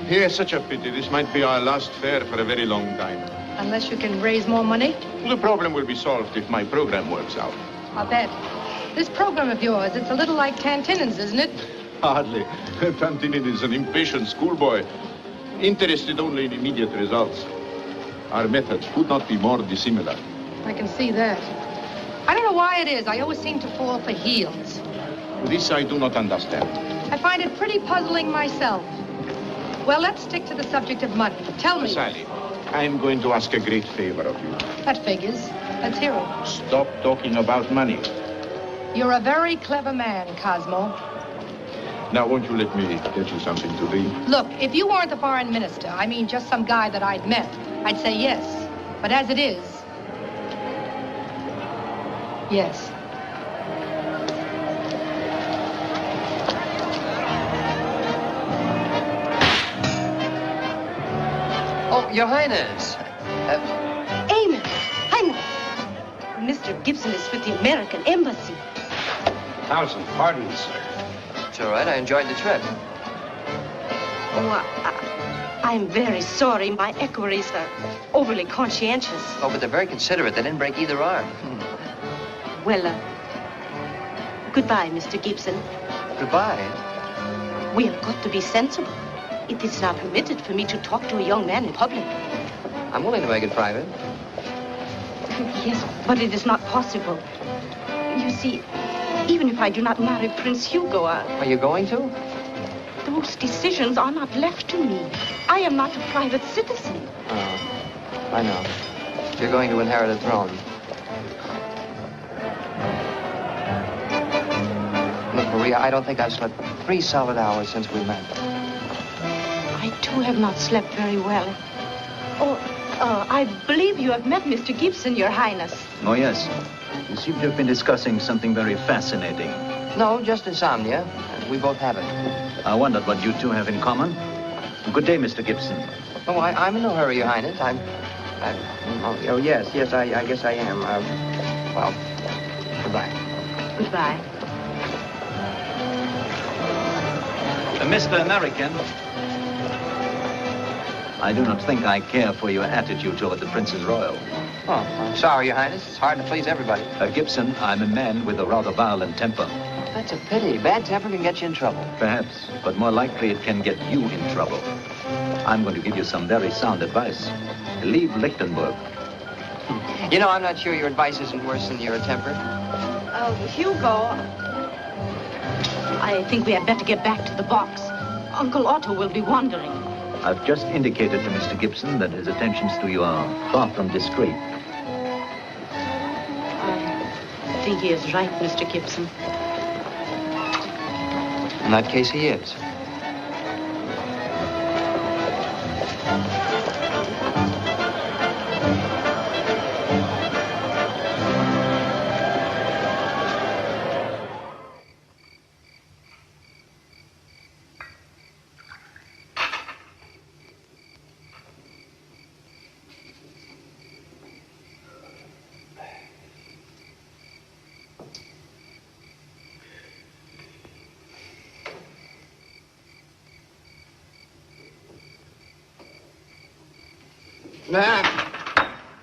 Here's such a pity. This might be our last fair for a very long time. Unless you can raise more money? The problem will be solved if my program works out. I'll bet. This program of yours, it's a little like Tantinin's, isn't it? Hardly. Tantinin is an impatient schoolboy, interested only in immediate results. Our methods could not be more dissimilar. I can see that. I don't know why it is. I always seem to fall for heels. This I do not understand. I find it pretty puzzling myself. Well, let's stick to the subject of money. Tell me. Sally, I am going to ask a great favor of you. That figures. Let's hear it. Stop talking about money. You're a very clever man, Cosmo. Now, won't you let me get you something to read? Look, if you weren't the foreign minister, I mean just some guy that I'd met, I'd say yes. But as it is, yes. Oh, Your Highness. Amos, Highness. Mr. Gibson is with the American Embassy. 1,000 pardons, sir. It's all right. I enjoyed the trip. Oh, I'm very sorry. My equerries are overly conscientious. Oh, but they're very considerate. They didn't break either arm. Well, goodbye, Mr. Gibson. Goodbye. We have got to be sensible. It is not permitted for me to talk to a young man in public. I'm willing to make it private. Yes, but it is not possible. You see, even if I do not marry Prince Hugo, Are you going to? those decisions are not left to me. I am not a private citizen. Oh, I know. You're going to inherit a throne. Look, Maria, I don't think I've slept 3 solid hours since we met. I, too, have not slept very well. Oh, I believe you have met Mr. Gibson, Your Highness. Oh, yes. You seem to have been discussing something very fascinating. No, just insomnia. We both have it. I wondered what you two have in common. Good day, Mr. Gibson. Oh, I'm in no hurry, Your Highness. Oh, yes, I guess I am. Well, goodbye. Goodbye. Mr. American, I do not think I care for your attitude toward the Princess Royal. Oh, I'm sorry, Your Highness. It's hard to please everybody. Gibson, I'm a man with a rather violent temper. That's a pity. Bad temper can get you in trouble. Perhaps, but more likely it can get you in trouble. I'm going to give you some very sound advice. Leave Lichtenberg. You know, I'm not sure your advice isn't worse than your temper. Hugo, I think we had better get back to the box. Uncle Otto will be wondering. I've just indicated to Mr. Gibson that his attentions to you are far from discreet. I think he is right, Mr. Gibson. In that case, he is.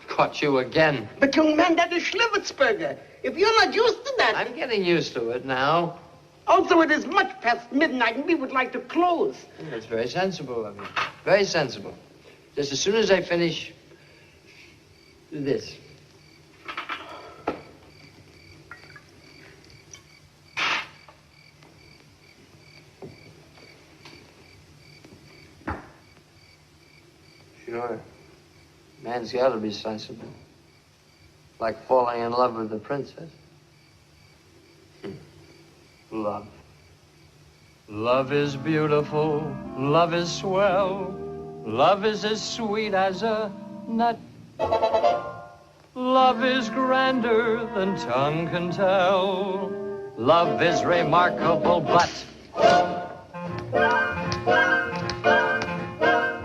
Caught you again. But, young man, that is Schlivitzberger. If you're not used to that... I'm getting used to it now. Also, it is much past midnight, and we would like to close. That's very sensible of you. Very sensible. Just as soon as I finish this. Sure. Man's got to be sensible. Like falling in love with the princess. Love. Love is beautiful, love is swell, love is as sweet as a nut. Love is grander than tongue can tell. Love is remarkable, but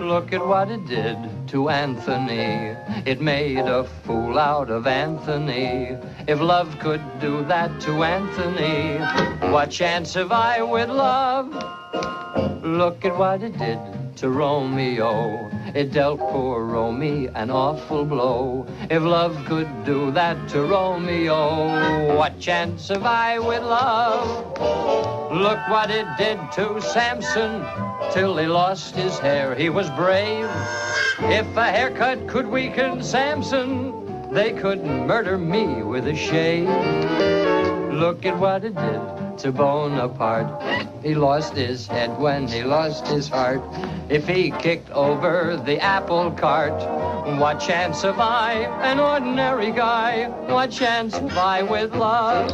look at what it did to Anthony. It made a fool out of Anthony. If love could do that to Anthony, what chance have I with love? Look at what it did to Romeo. It dealt poor Romeo an awful blow. If love could do that to Romeo, what chance have I with love? Look what it did to Samson. Till he lost his hair, he was brave. If a haircut could weaken Samson, they could murder me with a shave. Look at what it did to Bonaparte. He lost his head when he lost his heart. If he kicked over the apple cart, what chance have I, an ordinary guy? What chance have I with love?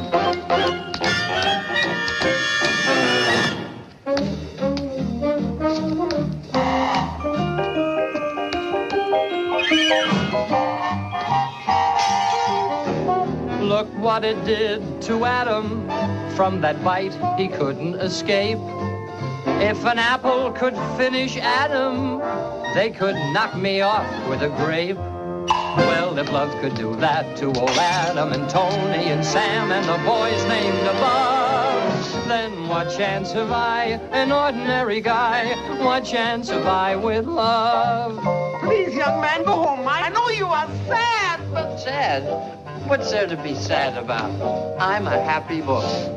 Look what it did to Adam. From that bite he couldn't escape. If an apple could finish Adam, they could knock me off with a grape. Well, if love could do that to old Adam and Tony and Sam and the boys named above, then what chance have I, an ordinary guy? What chance have I with love? Please, young man, go home. I know you are sad, but... Sad? What's there to be sad about? I'm a happy boy.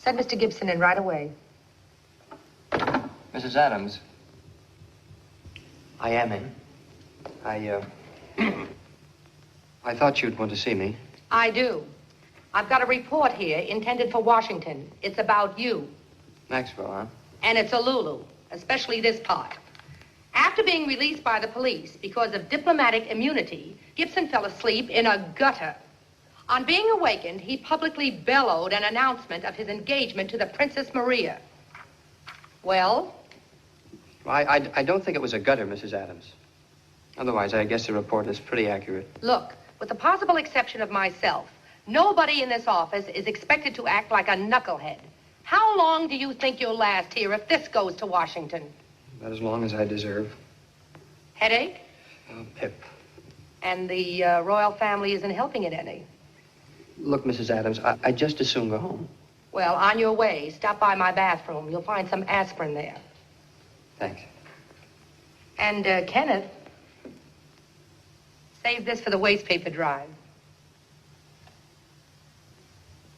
Send Mr. Gibson in right away. Mrs. Adams, I am in. I thought you'd want to see me. I do. I've got a report here intended for Washington. It's about you. Maxwell, huh? And it's a Lulu, especially this part. After being released by the police because of diplomatic immunity, Gibson fell asleep in a gutter. On being awakened, he publicly bellowed an announcement of his engagement to the Princess Maria. Well? I don't think it was a gutter, Mrs. Adams. Otherwise, I guess the report is pretty accurate. Look, with the possible exception of myself, nobody in this office is expected to act like a knucklehead. How long do you think you'll last here if this goes to Washington? About as long as I deserve. Headache? Pip. And the royal family isn't helping it any. Look, Mrs. Adams, I'd just as soon go home. Well, on your way, stop by my bathroom. You'll find some aspirin there. Thanks. And, Kenneth, save this for the waste paper drive.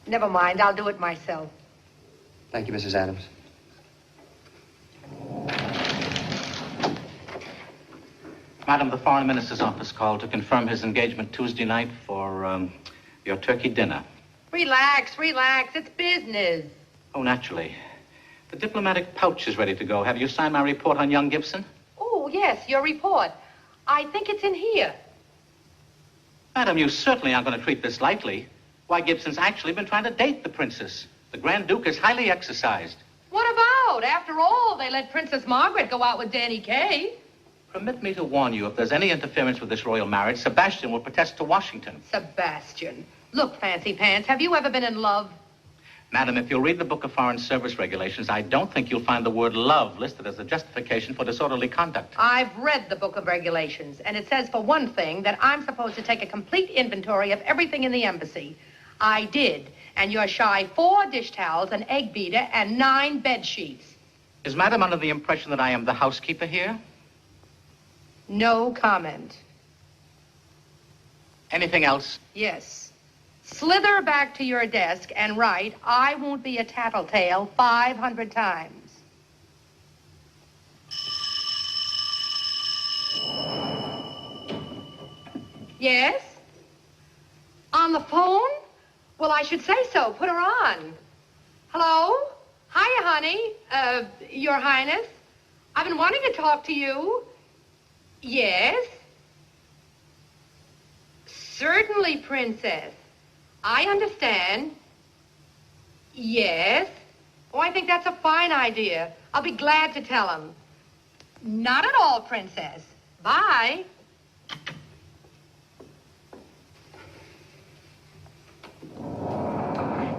Never mind, I'll do it myself. Thank you, Mrs. Adams. Madam, the Foreign Minister's office called to confirm his engagement Tuesday night for your turkey dinner. Relax, relax. It's business. Oh, naturally. The diplomatic pouch is ready to go. Have you signed my report on young Gibson? Oh, yes, your report. I think it's in here. Madam, you certainly aren't going to treat this lightly. Why, Gibson's actually been trying to date the princess. The Grand Duke is highly exercised. What about? After all, they let Princess Margaret go out with Danny Kaye. Permit me to warn you, if there's any interference with this royal marriage, Sebastian will protest to Washington. Sebastian. Look, Fancy Pants, have you ever been in love? Madam, if you'll read the Book of Foreign Service Regulations, I don't think you'll find the word love listed as a justification for disorderly conduct. I've read the Book of Regulations, and it says, for one thing, that I'm supposed to take a complete inventory of everything in the embassy. I did, and you're shy 4 dish towels, an egg beater, and 9 bed sheets. Is Madam under the impression that I am the housekeeper here? No comment. Anything else? Yes. Slither back to your desk and write, I won't be a tattletale 500 times. Yes? On the phone? Well, I should say so. Put her on. Hello? Hiya, honey. Your Highness. I've been wanting to talk to you. Yes? Certainly, Princess. I understand. Yes? Oh, I think that's a fine idea. I'll be glad to tell him. Not at all, Princess. Bye.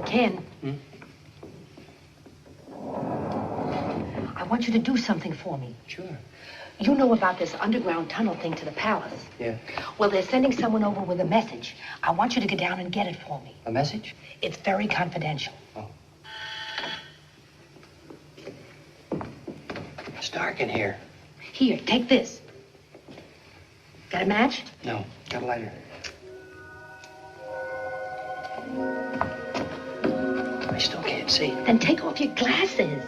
Ken. I want you to do something for me. Sure. You know about this underground tunnel thing to the palace. Yeah. Well, they're sending someone over with a message. I want you to get down and get it for me. A message? It's very confidential. Oh. It's dark in here. Here, take this. Got a match? No, got a lighter. I still can't see. Then take off your glasses.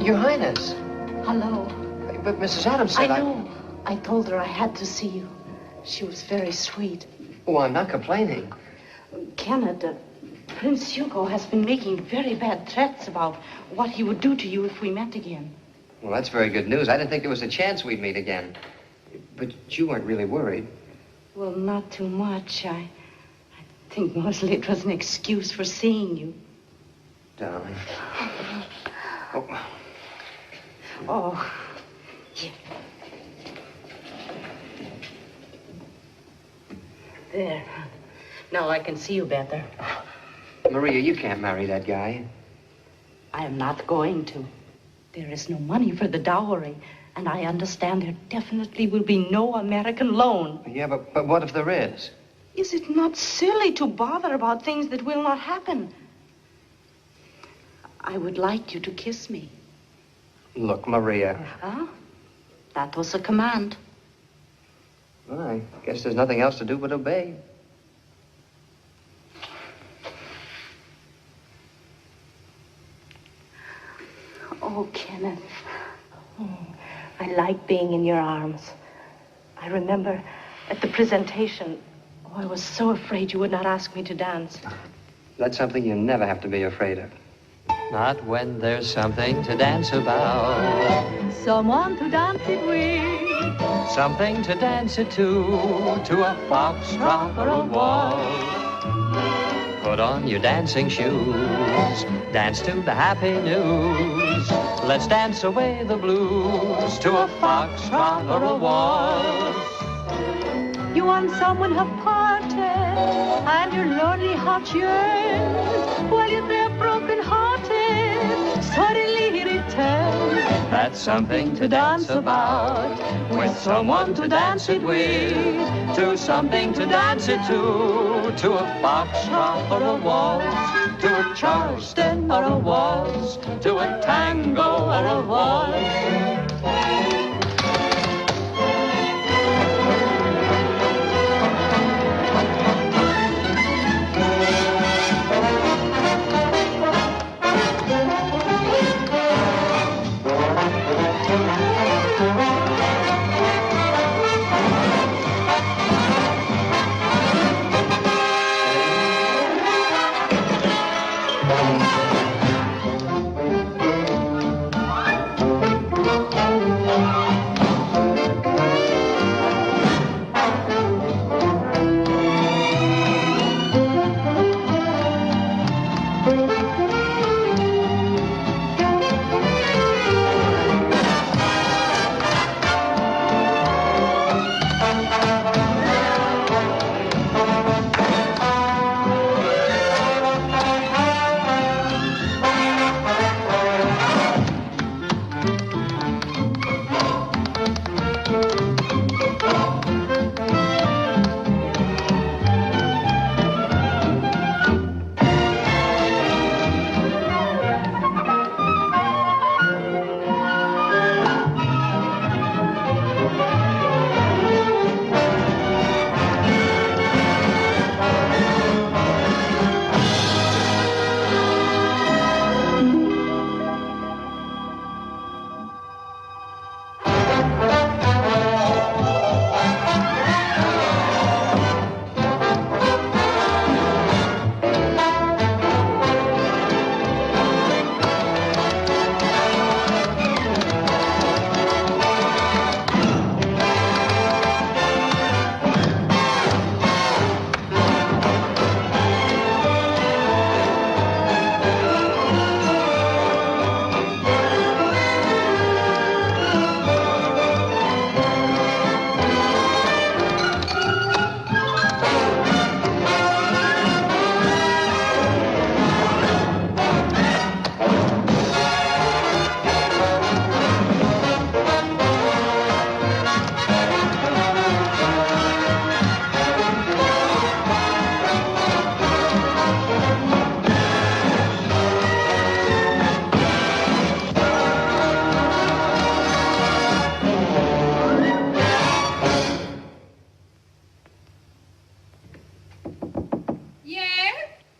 Your Highness. Hello. But Mrs. Adams said I know. I told her I had to see you. She was very sweet. Oh, I'm not complaining. Kenneth, Prince Hugo has been making very bad threats about what he would do to you if we met again. Well, that's very good news. I didn't think there was a chance we'd meet again. But you weren't really worried. Well, not too much. I think mostly it was an excuse for seeing you. Darling. Oh, yeah. There. Now I can see you better. Maria, you can't marry that guy. I am not going to. There is no money for the dowry, and I understand there definitely will be no American loan. Yeah, but what if there is? Is it not silly to bother about things that will not happen? I would like you to kiss me. Look, Maria. Huh? That was a command. Well, I guess there's nothing else to do but obey. Oh, Kenneth. I like being in your arms. I remember at the presentation, I was so afraid you would not ask me to dance. That's something you never have to be afraid of. Not when there's something to dance about. Someone to dance it with. Something to dance it to a foxtrot or a waltz. Put on your dancing shoes, dance to the happy news. Let's dance away the blues to a foxtrot or a waltz. You want someone who parted, and your lonely heart yearns, while you're there broken-hearted, suddenly returns. That's something to dance about, with someone to dance it with, to something to dance it to a foxtrot or a waltz, to a Charleston or a waltz, to a tango or a waltz.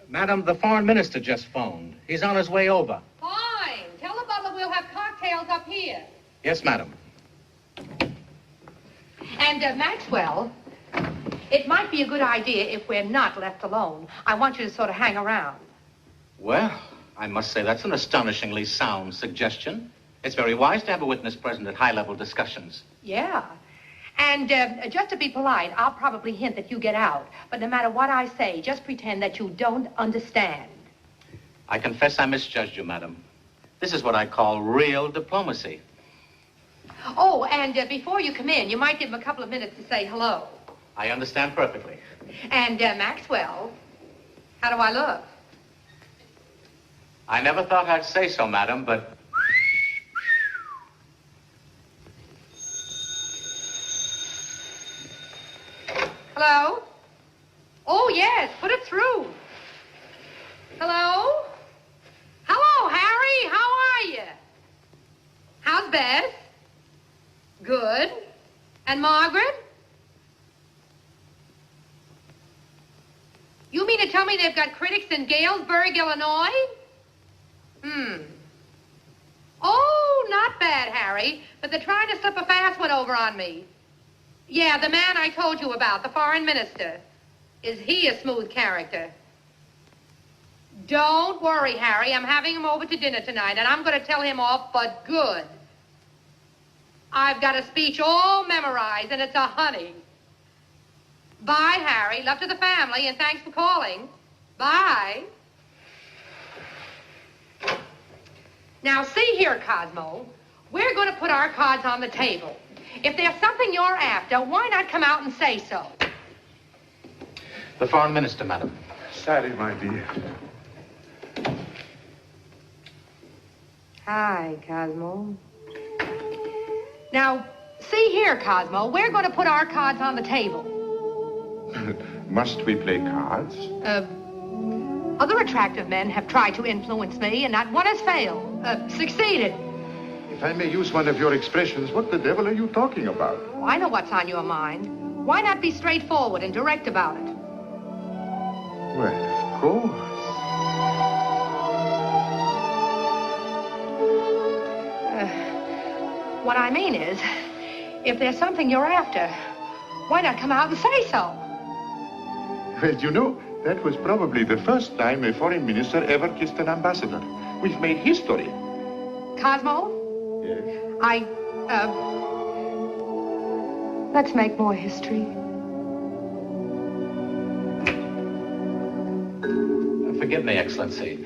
Madam, the foreign minister just phoned. He's on his way over. Fine. Tell the butler we'll have cocktails up here. Yes, madam. And, Maxwell, it might be a good idea if we're not left alone. I want you to sort of hang around. Well, I must say that's an astonishingly sound suggestion. It's very wise to have a witness present at high-level discussions. Yeah. And just to be polite, I'll probably hint that you get out. But no matter what I say, just pretend that you don't understand. I confess I misjudged you, madam. This is what I call real diplomacy. Oh, and before you come in, you might give him a couple of minutes to say hello. I understand perfectly. And, Maxwell, how do I look? I never thought I'd say so, madam, but... Hello? Oh, yes, put it through. Hello? Hello, Harry, how are you? How's Beth? Good. And Margaret? You mean to tell me they've got critics in Galesburg, Illinois? Oh, not bad, Harry, but they're trying to slip a fast one over on me. Yeah, the man I told you about, the foreign minister. Is he a smooth character? Don't worry, Harry. I'm having him over to dinner tonight, and I'm going to tell him off, but good. I've got a speech all memorized, and it's a honey. Bye, Harry. Love to the family, and thanks for calling. Bye. Now, see here, Cosmo. We're going to put our cards on the table. If there's something you're after, why not come out and say so? The foreign minister, madam. Sally, my dear. Hi, Cosmo. Now, see here, Cosmo. We're going to put our cards on the table. Must we play cards? Other attractive men have tried to influence me, and not one has failed. Succeeded. If I may use one of your expressions, what the devil are you talking about? Oh, I know what's on your mind. Why not be straightforward and direct about it? Well, of course. What I mean is, if there's something you're after, why not come out and say so? Well, you know, that was probably the first time a foreign minister ever kissed an ambassador. We've made history. Cosmo? Yes? Let's make more history. Forgive me, Excellency.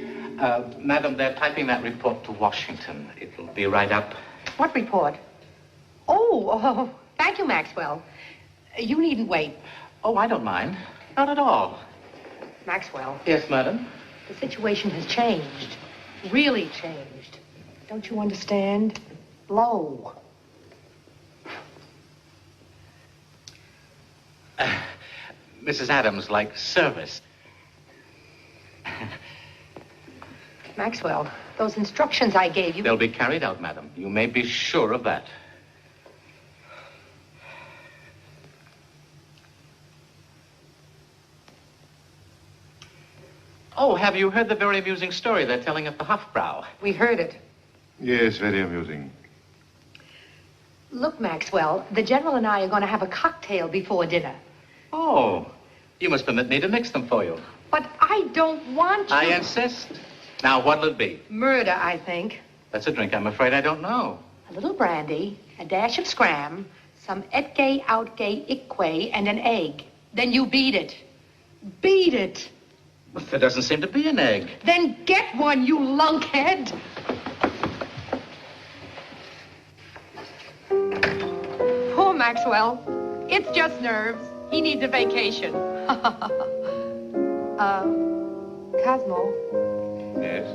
Madam, they're typing that report to Washington. It'll be right up. What report? Oh, thank you, Maxwell. You needn't wait. Oh, I don't mind. Not at all. Maxwell. Yes, madam? The situation has changed. Really changed. Don't you understand? Blow. Mrs. Adams, like service. Maxwell, those instructions I gave you... They'll be carried out, madam. You may be sure of that. Oh, have you heard the very amusing story they're telling at the Hofbrau? We heard it. Yes, very amusing. Look, Maxwell, the General and I are going to have a cocktail before dinner. Oh, you must permit me to mix them for you. But I don't want to... I insist. Now, what'll it be? Murder, I think. That's a drink I'm afraid I don't know. A little brandy, a dash of scram, some etgay, outgay, ickquay, and an egg. Then you beat it. Beat it. But there doesn't seem to be an egg. Then get one, you lunkhead. Poor Maxwell. It's just nerves. He needs a vacation. Cosmo. Yes?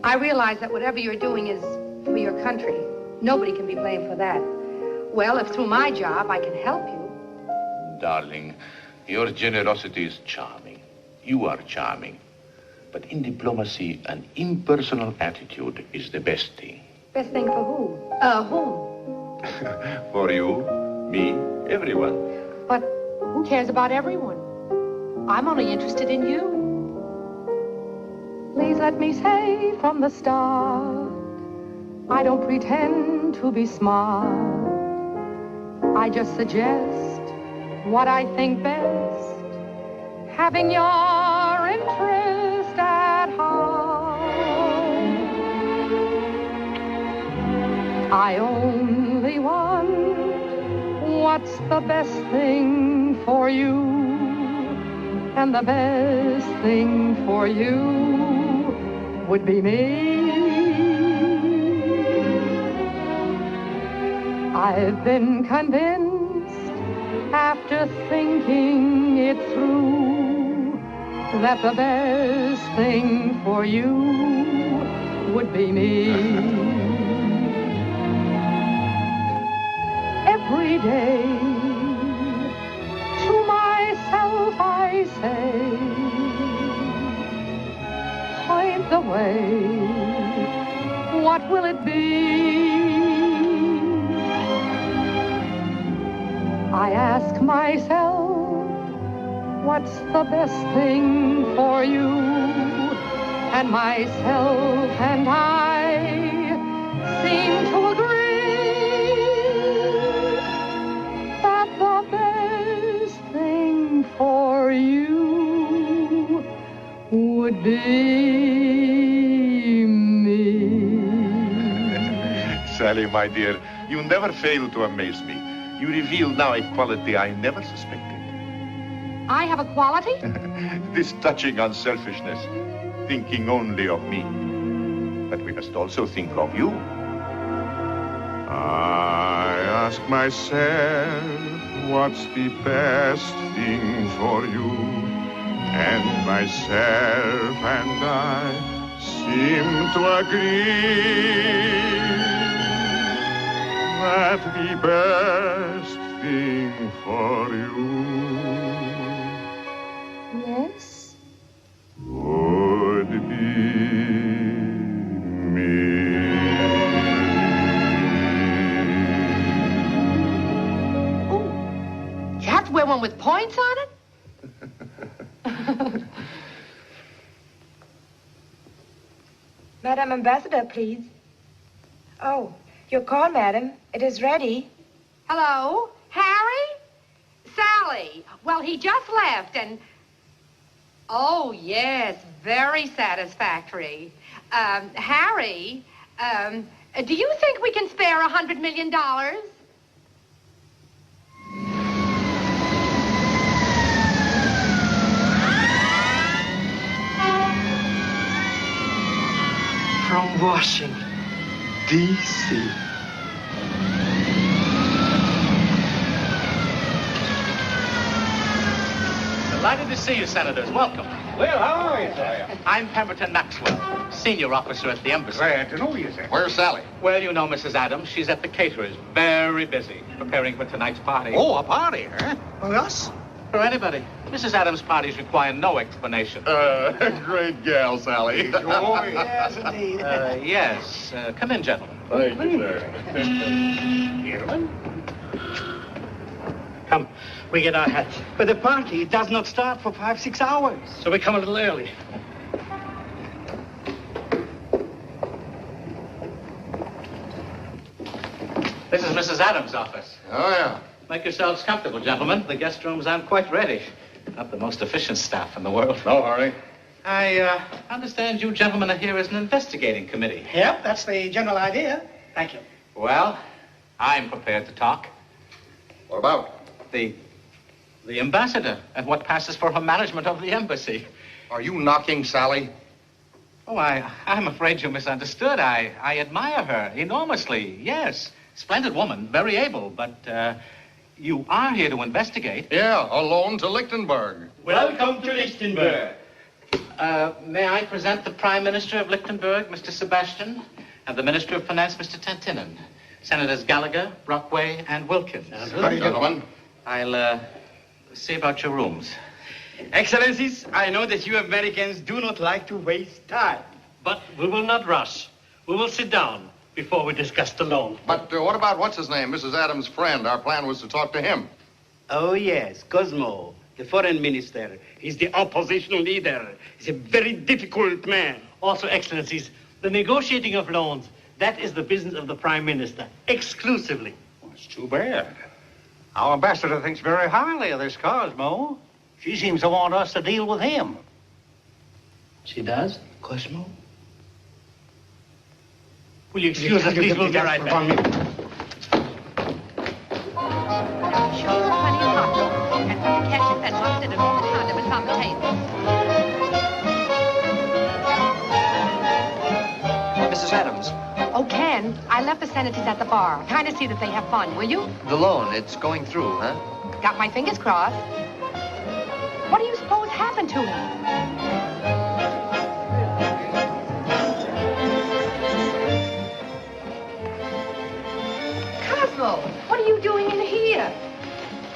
I realize that whatever you're doing is for your country. Nobody can be blamed for that. Well, if through my job I can help you. Darling, your generosity is charming. You are charming. But in diplomacy, an impersonal attitude is the best thing. Best thing for who? Whom? For you, me, everyone. But who cares about everyone? I'm only interested in you. Please let me say from the start, I don't pretend to be smart. I just suggest what I think best, having your interest at heart. I only want what's the best thing for you, and the best thing for you would be me. I've been convinced after thinking it through, that the best thing for you would be me. Every day, to myself I say, point the way, what will it be? I ask myself, what's the best thing for you? And myself and I seem to agree that the best thing for you would be me. Sally, my dear, you never fail to amaze me. You reveal now a quality I never suspected. I have a quality? This touching unselfishness, thinking only of me. But we must also think of you. I ask myself, what's the best thing for you? And myself and I seem to agree that the best thing for you Yes? would be me. You have to wear one with points on it? Madam Ambassador, please. Oh, your call, madam. It is ready. Hello? Harry? Sally. Well, he just left and... Oh, yes, very satisfactory. Harry, do you think we can spare $100 million? From Washington, D.C. Delighted to see you, Senators. Welcome. Well, how are you, sir? I'm Pemberton Maxwell, senior officer at the embassy. Glad to know you, sir. Where's Sally? Well, you know Mrs. Adams. She's at the caterer's, very busy, preparing for tonight's party. Oh, a party, huh? For us? For anybody. Mrs. Adams' parties require no explanation. Great gal, Sally. Oh, yes, indeed. Yes. Come in, gentlemen. Thank you, sir. Gentlemen. Come, we get our hats. But the party does not start for 5-6 hours. So we come a little early. This is Mrs. Adams' office. Oh, yeah. Make yourselves comfortable, gentlemen. The guest rooms aren't quite ready. Not the most efficient staff in the world. No hurry. I understand you gentlemen are here as an investigating committee. Yep, that's the general idea. Thank you. Well, I'm prepared to talk. What about? The ambassador and what passes for her management of the embassy. Are you knocking Sally? Oh, I'm afraid you misunderstood. I admire her enormously, yes. Splendid woman, very able, but you are here to investigate. Yeah, alone to Lichtenberg. Welcome to Lichtenberg. May I present the Prime Minister of Lichtenberg, Mr. Sebastian, and the Minister of Finance, Mr. Tantinen. Senators Gallagher, Brockway, and Wilkins. Gentlemen. I'll see about your rooms. Excellencies, I know that you Americans do not like to waste time. But we will not rush. We will sit down before we discuss the loan. But what about what's-his-name, Mrs. Adams' friend? Our plan was to talk to him. Oh, yes, Cosmo, the foreign minister. He's the opposition leader. He's a very difficult man. Also, Excellencies, the negotiating of loans, that is the business of the Prime Minister, exclusively. Well, it's too bad. Our ambassador thinks very highly of this Cosmo. She seems to want us to deal with him. She does? Cosmo? Will you excuse us, please? We'll be right back. Sure, plenty of hot dogs. And put the ketchup and mustard and all the condiments on the table. Mrs. Adams, Oh, Ken, I left the senators at the bar. Kind of see that they have fun, will you? the loan, it's going through, huh? Got my fingers crossed. What do you suppose happened to him? Cosmo, what are you doing in here?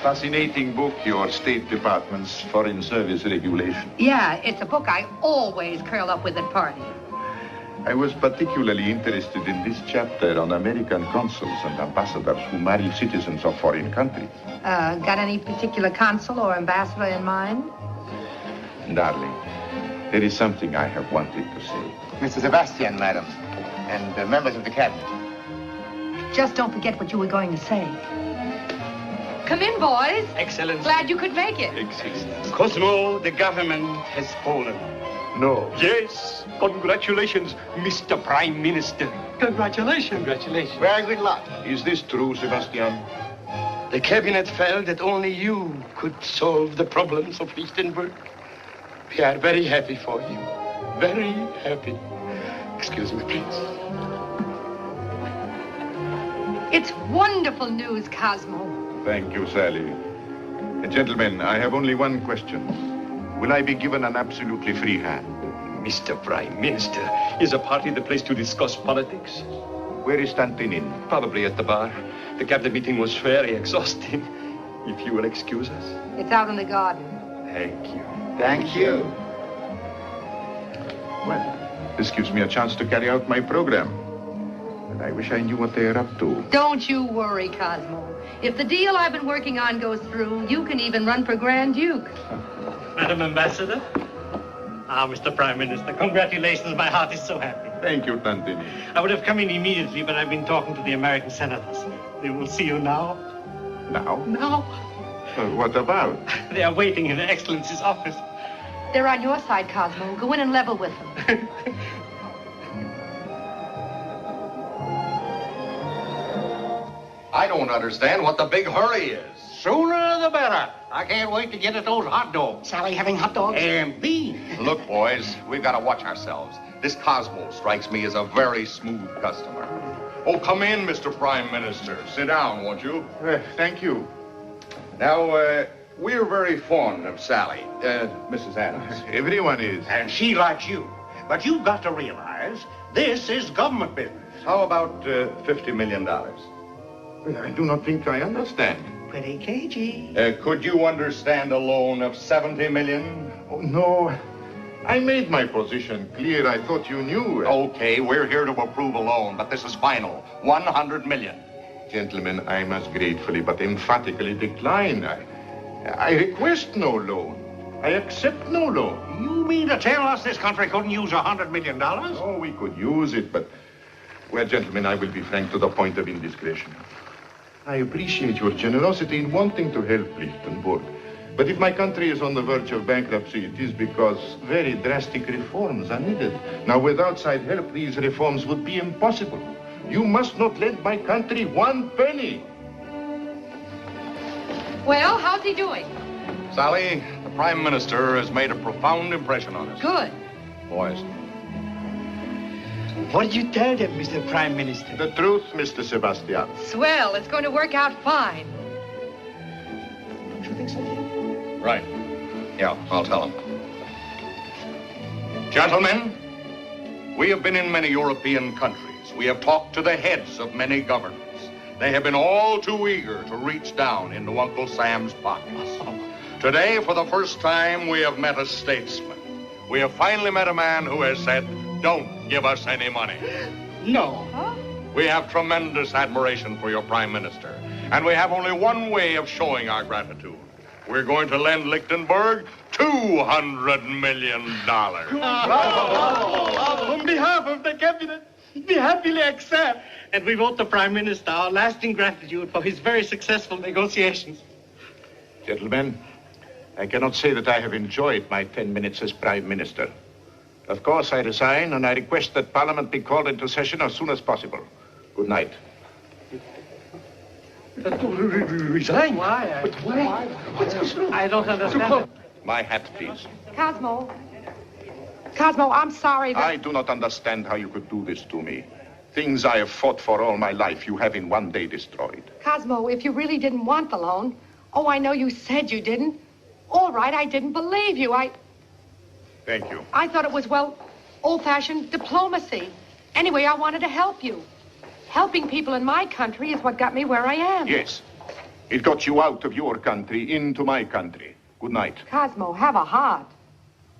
Fascinating book, your State Department's Foreign Service Regulation. Yeah, it's a book I always curl up with at parties. I was particularly interested in this chapter on American consuls and ambassadors who marry citizens of foreign countries. Got any particular consul or ambassador in mind? Darling, there is something I have wanted to say. Mr. Sebastian, madam, and members of the cabinet. Just don't forget what you were going to say. Come in, boys. Excellent. Glad you could make it. Excellent. Cosmo, the government has fallen. No. Yes. Congratulations, Mr. Prime Minister. Congratulations. Congratulations. Very good luck. Is this true, Sebastian? The cabinet felt that only you could solve the problems of Lichtenberg. We are very happy for you. Very happy. Excuse me, please. It's wonderful news, Cosmo. Thank you, Sally. Gentlemen, I have only one question. Will I be given an absolutely free hand? Mr. Prime Minister, is a party the place to discuss politics? Where is Tantinin? Probably at the bar. The cabinet meeting was very exhausting. If you will excuse us. It's out in the garden. Thank you. Thank you. Well, this gives me a chance to carry out my program. And I wish I knew what they are up to. Don't you worry, Cosmo. If the deal I've been working on goes through, you can even run for Grand Duke. Madam Ambassador? Ah, Mr. Prime Minister, congratulations. My heart is so happy. Thank you, Tantini. I would have come in immediately, but I've been talking to the American senators. They will see you now. Now? Now? What about? They are waiting in Her Excellency's office. They're on your side, Cosmo. Go in and level with them. I don't understand what the big hurry is. Sooner the better. I can't wait to get at those hot dogs. Sally having hot dogs? And beans. Look, boys, we've got to watch ourselves. This Cosmo strikes me as a very smooth customer. Oh, come in, Mr. Prime Minister. Sit down, won't you? Thank you. Now, we're very fond of Sally, Mrs. Adams. Everyone is. And she likes you. But you've got to realize this is government business. How about $50 million? I do not think I understand. Pretty cagey. Could you understand a loan of $70 million? Oh, no. I made my position clear. I thought you knew. Okay, we're here to approve a loan, but this is final. $100 million. Gentlemen, I must gratefully but emphatically decline. I request no loan. I accept no loan. You mean to tell us this country couldn't use $100 million? Oh, we could use it, but... Well, gentlemen, I will be frank to the point of indiscretion. I appreciate your generosity in wanting to help Lichtenberg. But if my country is on the verge of bankruptcy, it is because very drastic reforms are needed. Now, with outside help, these reforms would be impossible. You must not lend my country one penny. Well, how's he doing? Sally, the Prime Minister has made a profound impression on us. Good. Boys. What did you tell them, Mr. Prime Minister? The truth, Mr. Sebastian. Swell. It's going to work out fine. Don't you think so, dear? Right. Yeah, I'll tell him. Gentlemen, we have been in many European countries. We have talked to the heads of many governments. They have been all too eager to reach down into Uncle Sam's pockets. Today, for the first time, we have met a statesman. We have finally met a man who has said, don't give us any money. No. Huh? We have tremendous admiration for your Prime Minister, and we have only one way of showing our gratitude. We're going to lend Lichtenberg $200 million. On behalf of the cabinet, we happily accept. And we vote the Prime Minister our lasting gratitude for his very successful negotiations. Gentlemen, I cannot say that I have enjoyed my 10 minutes as Prime Minister. Of course, I resign, and I request that Parliament be called into session as soon as possible. Good night. Resign? Why? But why? I don't understand. My hat, please. Cosmo. Cosmo, I'm sorry, but... I do not understand how you could do this to me. Things I have fought for all my life, you have in one day destroyed. Cosmo, if you really didn't want the loan, Oh, I know you said you didn't. All right, I didn't believe you. Thank you. I thought it was, well, old-fashioned diplomacy. Anyway, I wanted to help you. Helping people in my country is what got me where I am. Yes. It got you out of your country into my country. Good night. Cosmo, have a heart.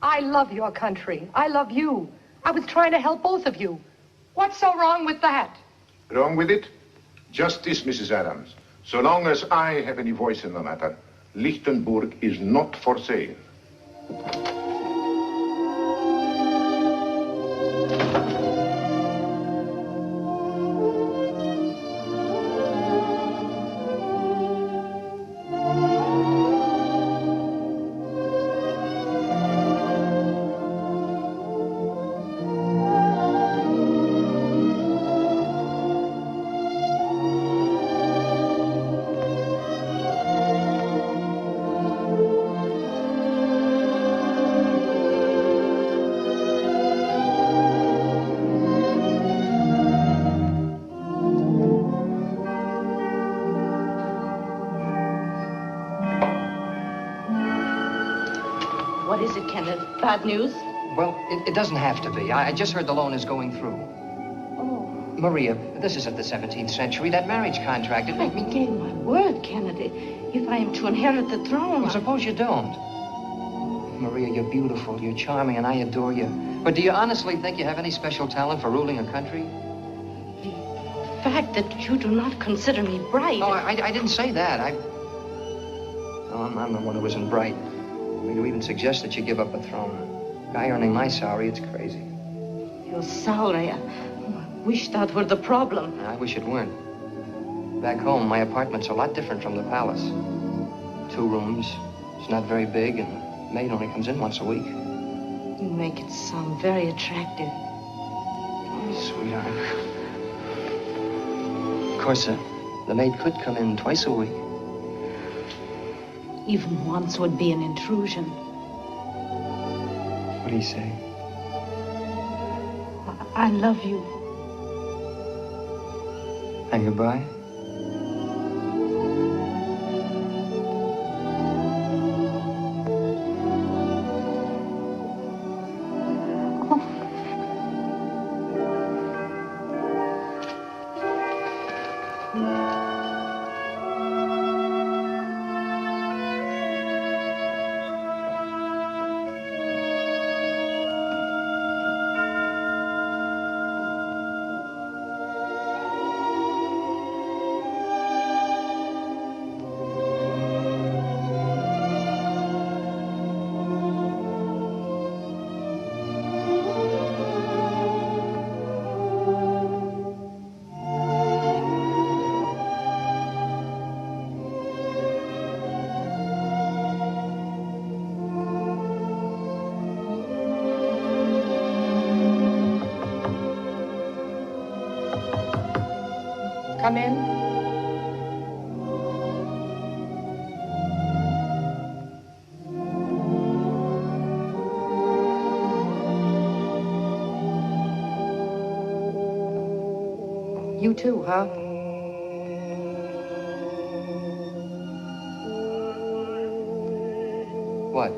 I love your country. I love you. I was trying to help both of you. What's so wrong with that? Wrong with it? Just this, Mrs. Adams. So long as I have any voice in the matter, Lichtenburg is not for sale. What is it, Kenneth? Bad news? Well, it doesn't have to be. I just heard the loan is going through. Oh. Maria, this isn't the 17th century. That marriage contract, it made me... I gave my word, Kennedy. If I am to inherit the throne... Well, suppose you don't. Maria, you're beautiful, you're charming, and I adore you. But do you honestly think you have any special talent for ruling a country? The fact that you do not consider me bright... No, I didn't say that. No, I'm the one who isn't bright. I mean, to even suggest that you give up a throne. A guy earning my salary, it's crazy. Your salary... I wish that were the problem. I wish it weren't. Back home, my apartment's a lot different from the palace. 2 rooms. It's not very big, and the maid only comes in once a week. You make it sound very attractive. Sweetheart. Of course, the maid could come in twice a week. Even once would be an intrusion. What do you say? I love you. And goodbye? Come in. You too, huh? What?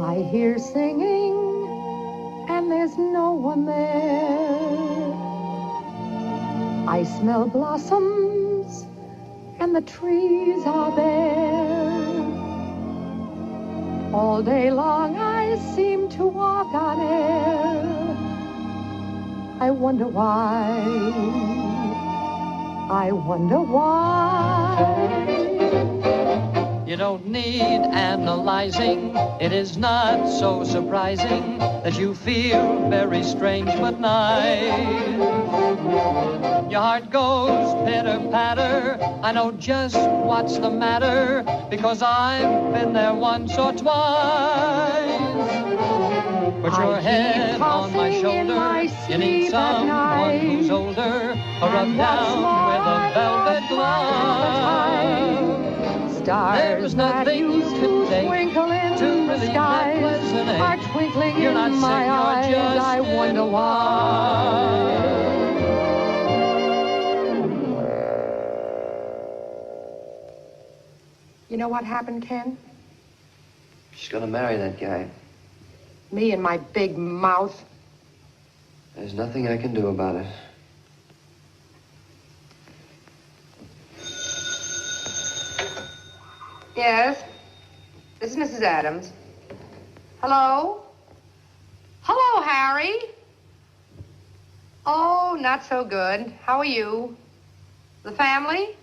I hear singing, and there's no one there. I smell blossoms, and the trees are bare. All day long I seem to walk on air. I wonder why. I wonder why. You don't need analyzing. It is not so surprising that you feel very strange but nice. Your heart goes pitter-patter. I know just what's the matter because I've been there once or twice. Put your head on my shoulder. You need someone who's older. Or rub down with a velvet glove. Stars that used to twinkle in the skies are twinkling in my eyes. I wonder why. know what happened, Ken? She's gonna marry that guy. Me and my big mouth. There's nothing I can do about it. Yes? This is Mrs. Adams. Hello? Hello, Harry. Oh, not so good. How are you? The family?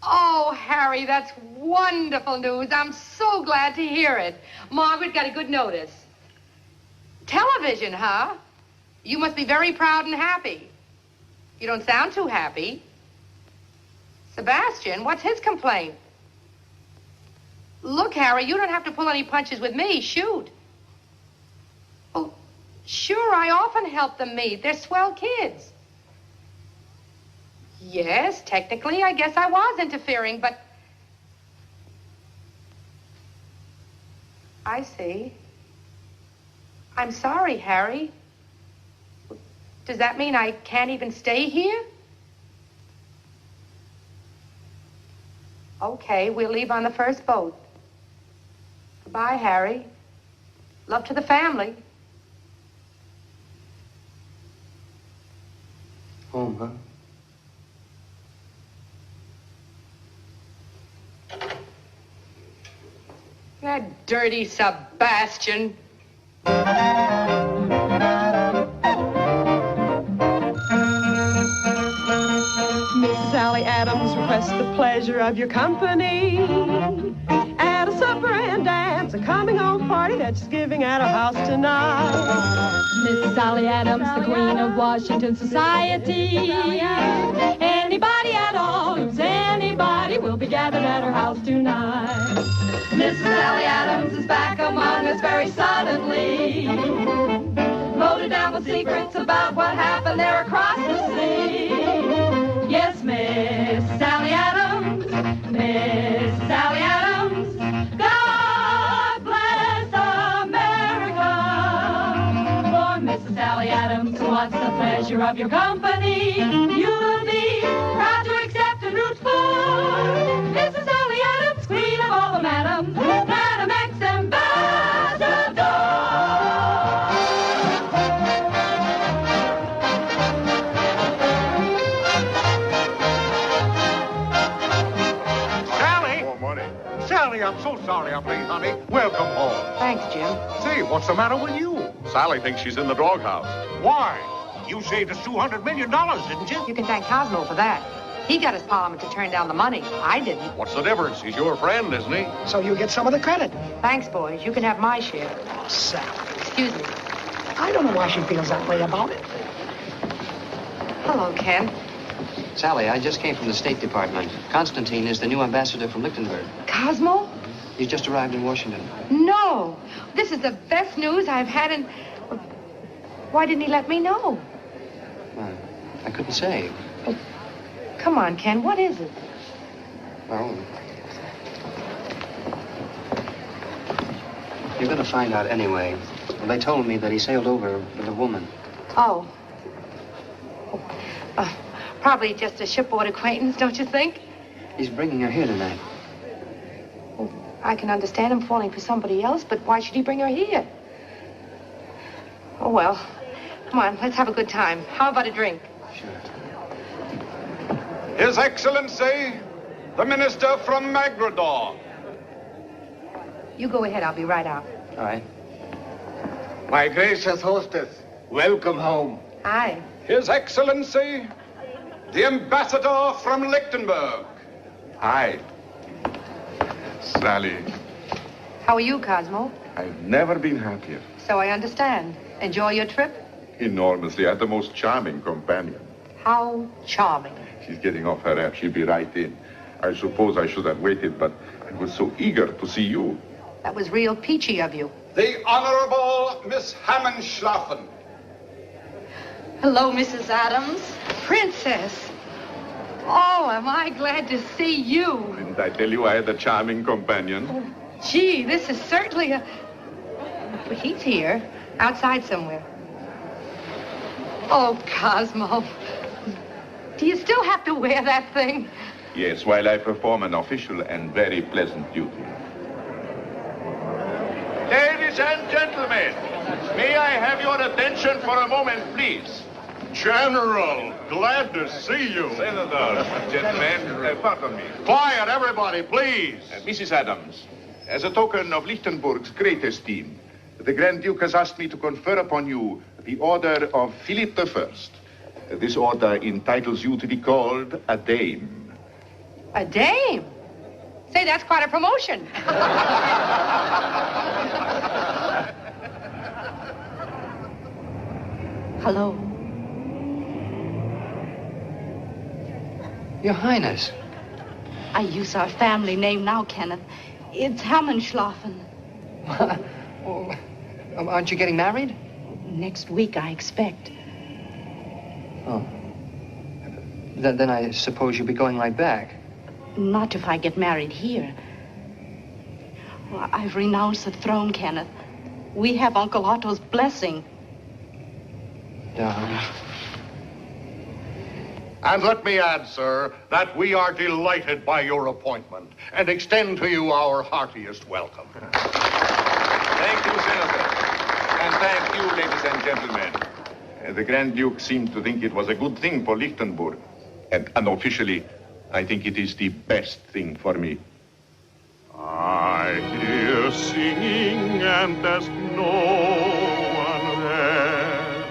Oh, Harry, that's wonderful news. I'm so glad to hear it. Margaret got a good notice. Television, huh? You must be very proud and happy. You don't sound too happy. Sebastian, what's his complaint? Look, Harry, you don't have to pull any punches with me. Shoot. Oh, sure, I often help them meet. They're swell kids. Yes, technically, I guess I was interfering, but... I see. I'm sorry, Harry. Does that mean I can't even stay here? Okay, we'll leave on the first boat. Goodbye, Harry. Love to the family. Home, huh? That dirty Sebastian. Miss Sally Adams requests the pleasure of your company at a supper and dance, a coming home party that she's giving at her house tonight. Miss Sally Adams, the queen of Washington society. Anybody at all who's anybody will be gathered at her house tonight. Mrs. Sally Adams is back among us very suddenly. Loaded down with secrets about what happened there across the sea. Yes, Miss Sally Adams, Miss Sally Adams, God bless America. For Mrs. Sally Adams wants the pleasure of your company. You will be proud to accept and root for Mrs. Sally Adams, queen of all the madams, Madam ex-ambassador. Sally, I'm so sorry I'm late, honey. Welcome home. Thanks, Jim. Say, what's the matter with you? Sally thinks she's in the doghouse. Why? You saved us $200 million, didn't you? You can thank Cosmo for that. He got his parliament to turn down the money. I didn't. What's the difference? He's your friend, isn't he? So you get some of the credit. Thanks, boys. You can have my share. Oh, Sally. Excuse me. I don't know why she feels that way about it. Hello, Ken. Sally, I just came from the State Department. Constantine is the new ambassador from Lichtenberg. Cosmo? He's just arrived in Washington. No. This is the best news I've had in... Why didn't he let me know? Well, I couldn't say. Come on, Ken. What is it? Well, you're going to find out anyway. Well, they told me that he sailed over with a woman. Oh. Probably just a shipboard acquaintance, don't you think? He's bringing her here tonight. Well, I can understand him falling for somebody else, but why should he bring her here? Oh, well. Come on, let's have a good time. How about a drink? His Excellency, the Minister from Magrador. You go ahead. I'll be right out. All right. My gracious hostess, welcome home. Hi. His Excellency, the Ambassador from Lichtenberg. Hi. Sally, How are you, Cosmo? I've never been happier. So I understand. Enjoy your trip? Enormously. I had the most charming companion. How charming. She's getting off her app. She'll be right in. I suppose I should have waited, but I was so eager to see you. That was real peachy of you. The Honorable Miss Hammenschlaffen. Hello, Mrs. Adams. Princess. Oh, am I glad to see you. Didn't I tell you I had a charming companion? Oh, gee, this is certainly a... But he's here, outside somewhere. Oh, Cosmo. Do you still have to wear that thing? Yes, while I perform an official and very pleasant duty. Ladies and gentlemen, may I have your attention for a moment, please? General, glad to see you. Senator, gentlemen, pardon me. Quiet, everybody, please. Mrs. Adams, as a token of Lichtenburg's great esteem, the Grand Duke has asked me to confer upon you the Order of Philip I. This order entitles you to be called a dame. A dame? Say, that's quite a promotion. Hello. Your Highness. I use our family name now, Kenneth. It's Hammenschlafen. Oh, aren't you getting married? Next week, I expect. Oh. Then I suppose you'll be going right back. Not if I get married here. Well, I've renounced the throne, Kenneth. We have Uncle Otto's blessing. Darling. And let me add, sir, that we are delighted by your appointment and extend to you our heartiest welcome. Thank you, Senator. And thank you, ladies and gentlemen. The Grand Duke seemed to think it was a good thing for Lichtenburg. And unofficially, I think it is the best thing for me. I hear singing and there's no one there.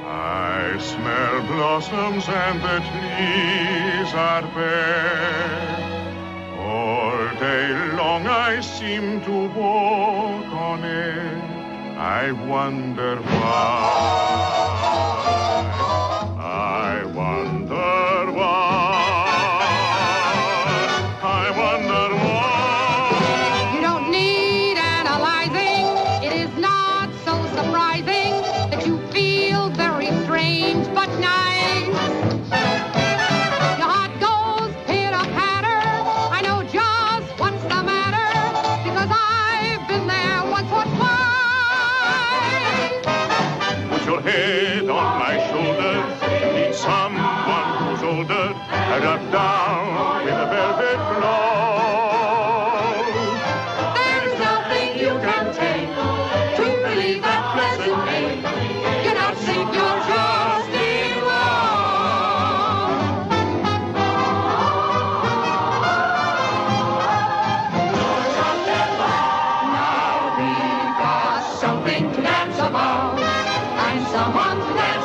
I smell blossoms and the trees are bare. All day long I seem to walk on air. I wonder why. I wonder why. I wonder why. You don't need analyzing. It is not so surprising that you feel very strange but nice. Your heart goes pitter-patter. I know just what's the matter because I've been there once or twice. Put your head on my shoulder. Need someone who's older. Rub down with a velvet glove. There's nothing you can take to relieve that pleasant pain. You're not sick, you're just in love. Now we've got something to dance about and someone to dance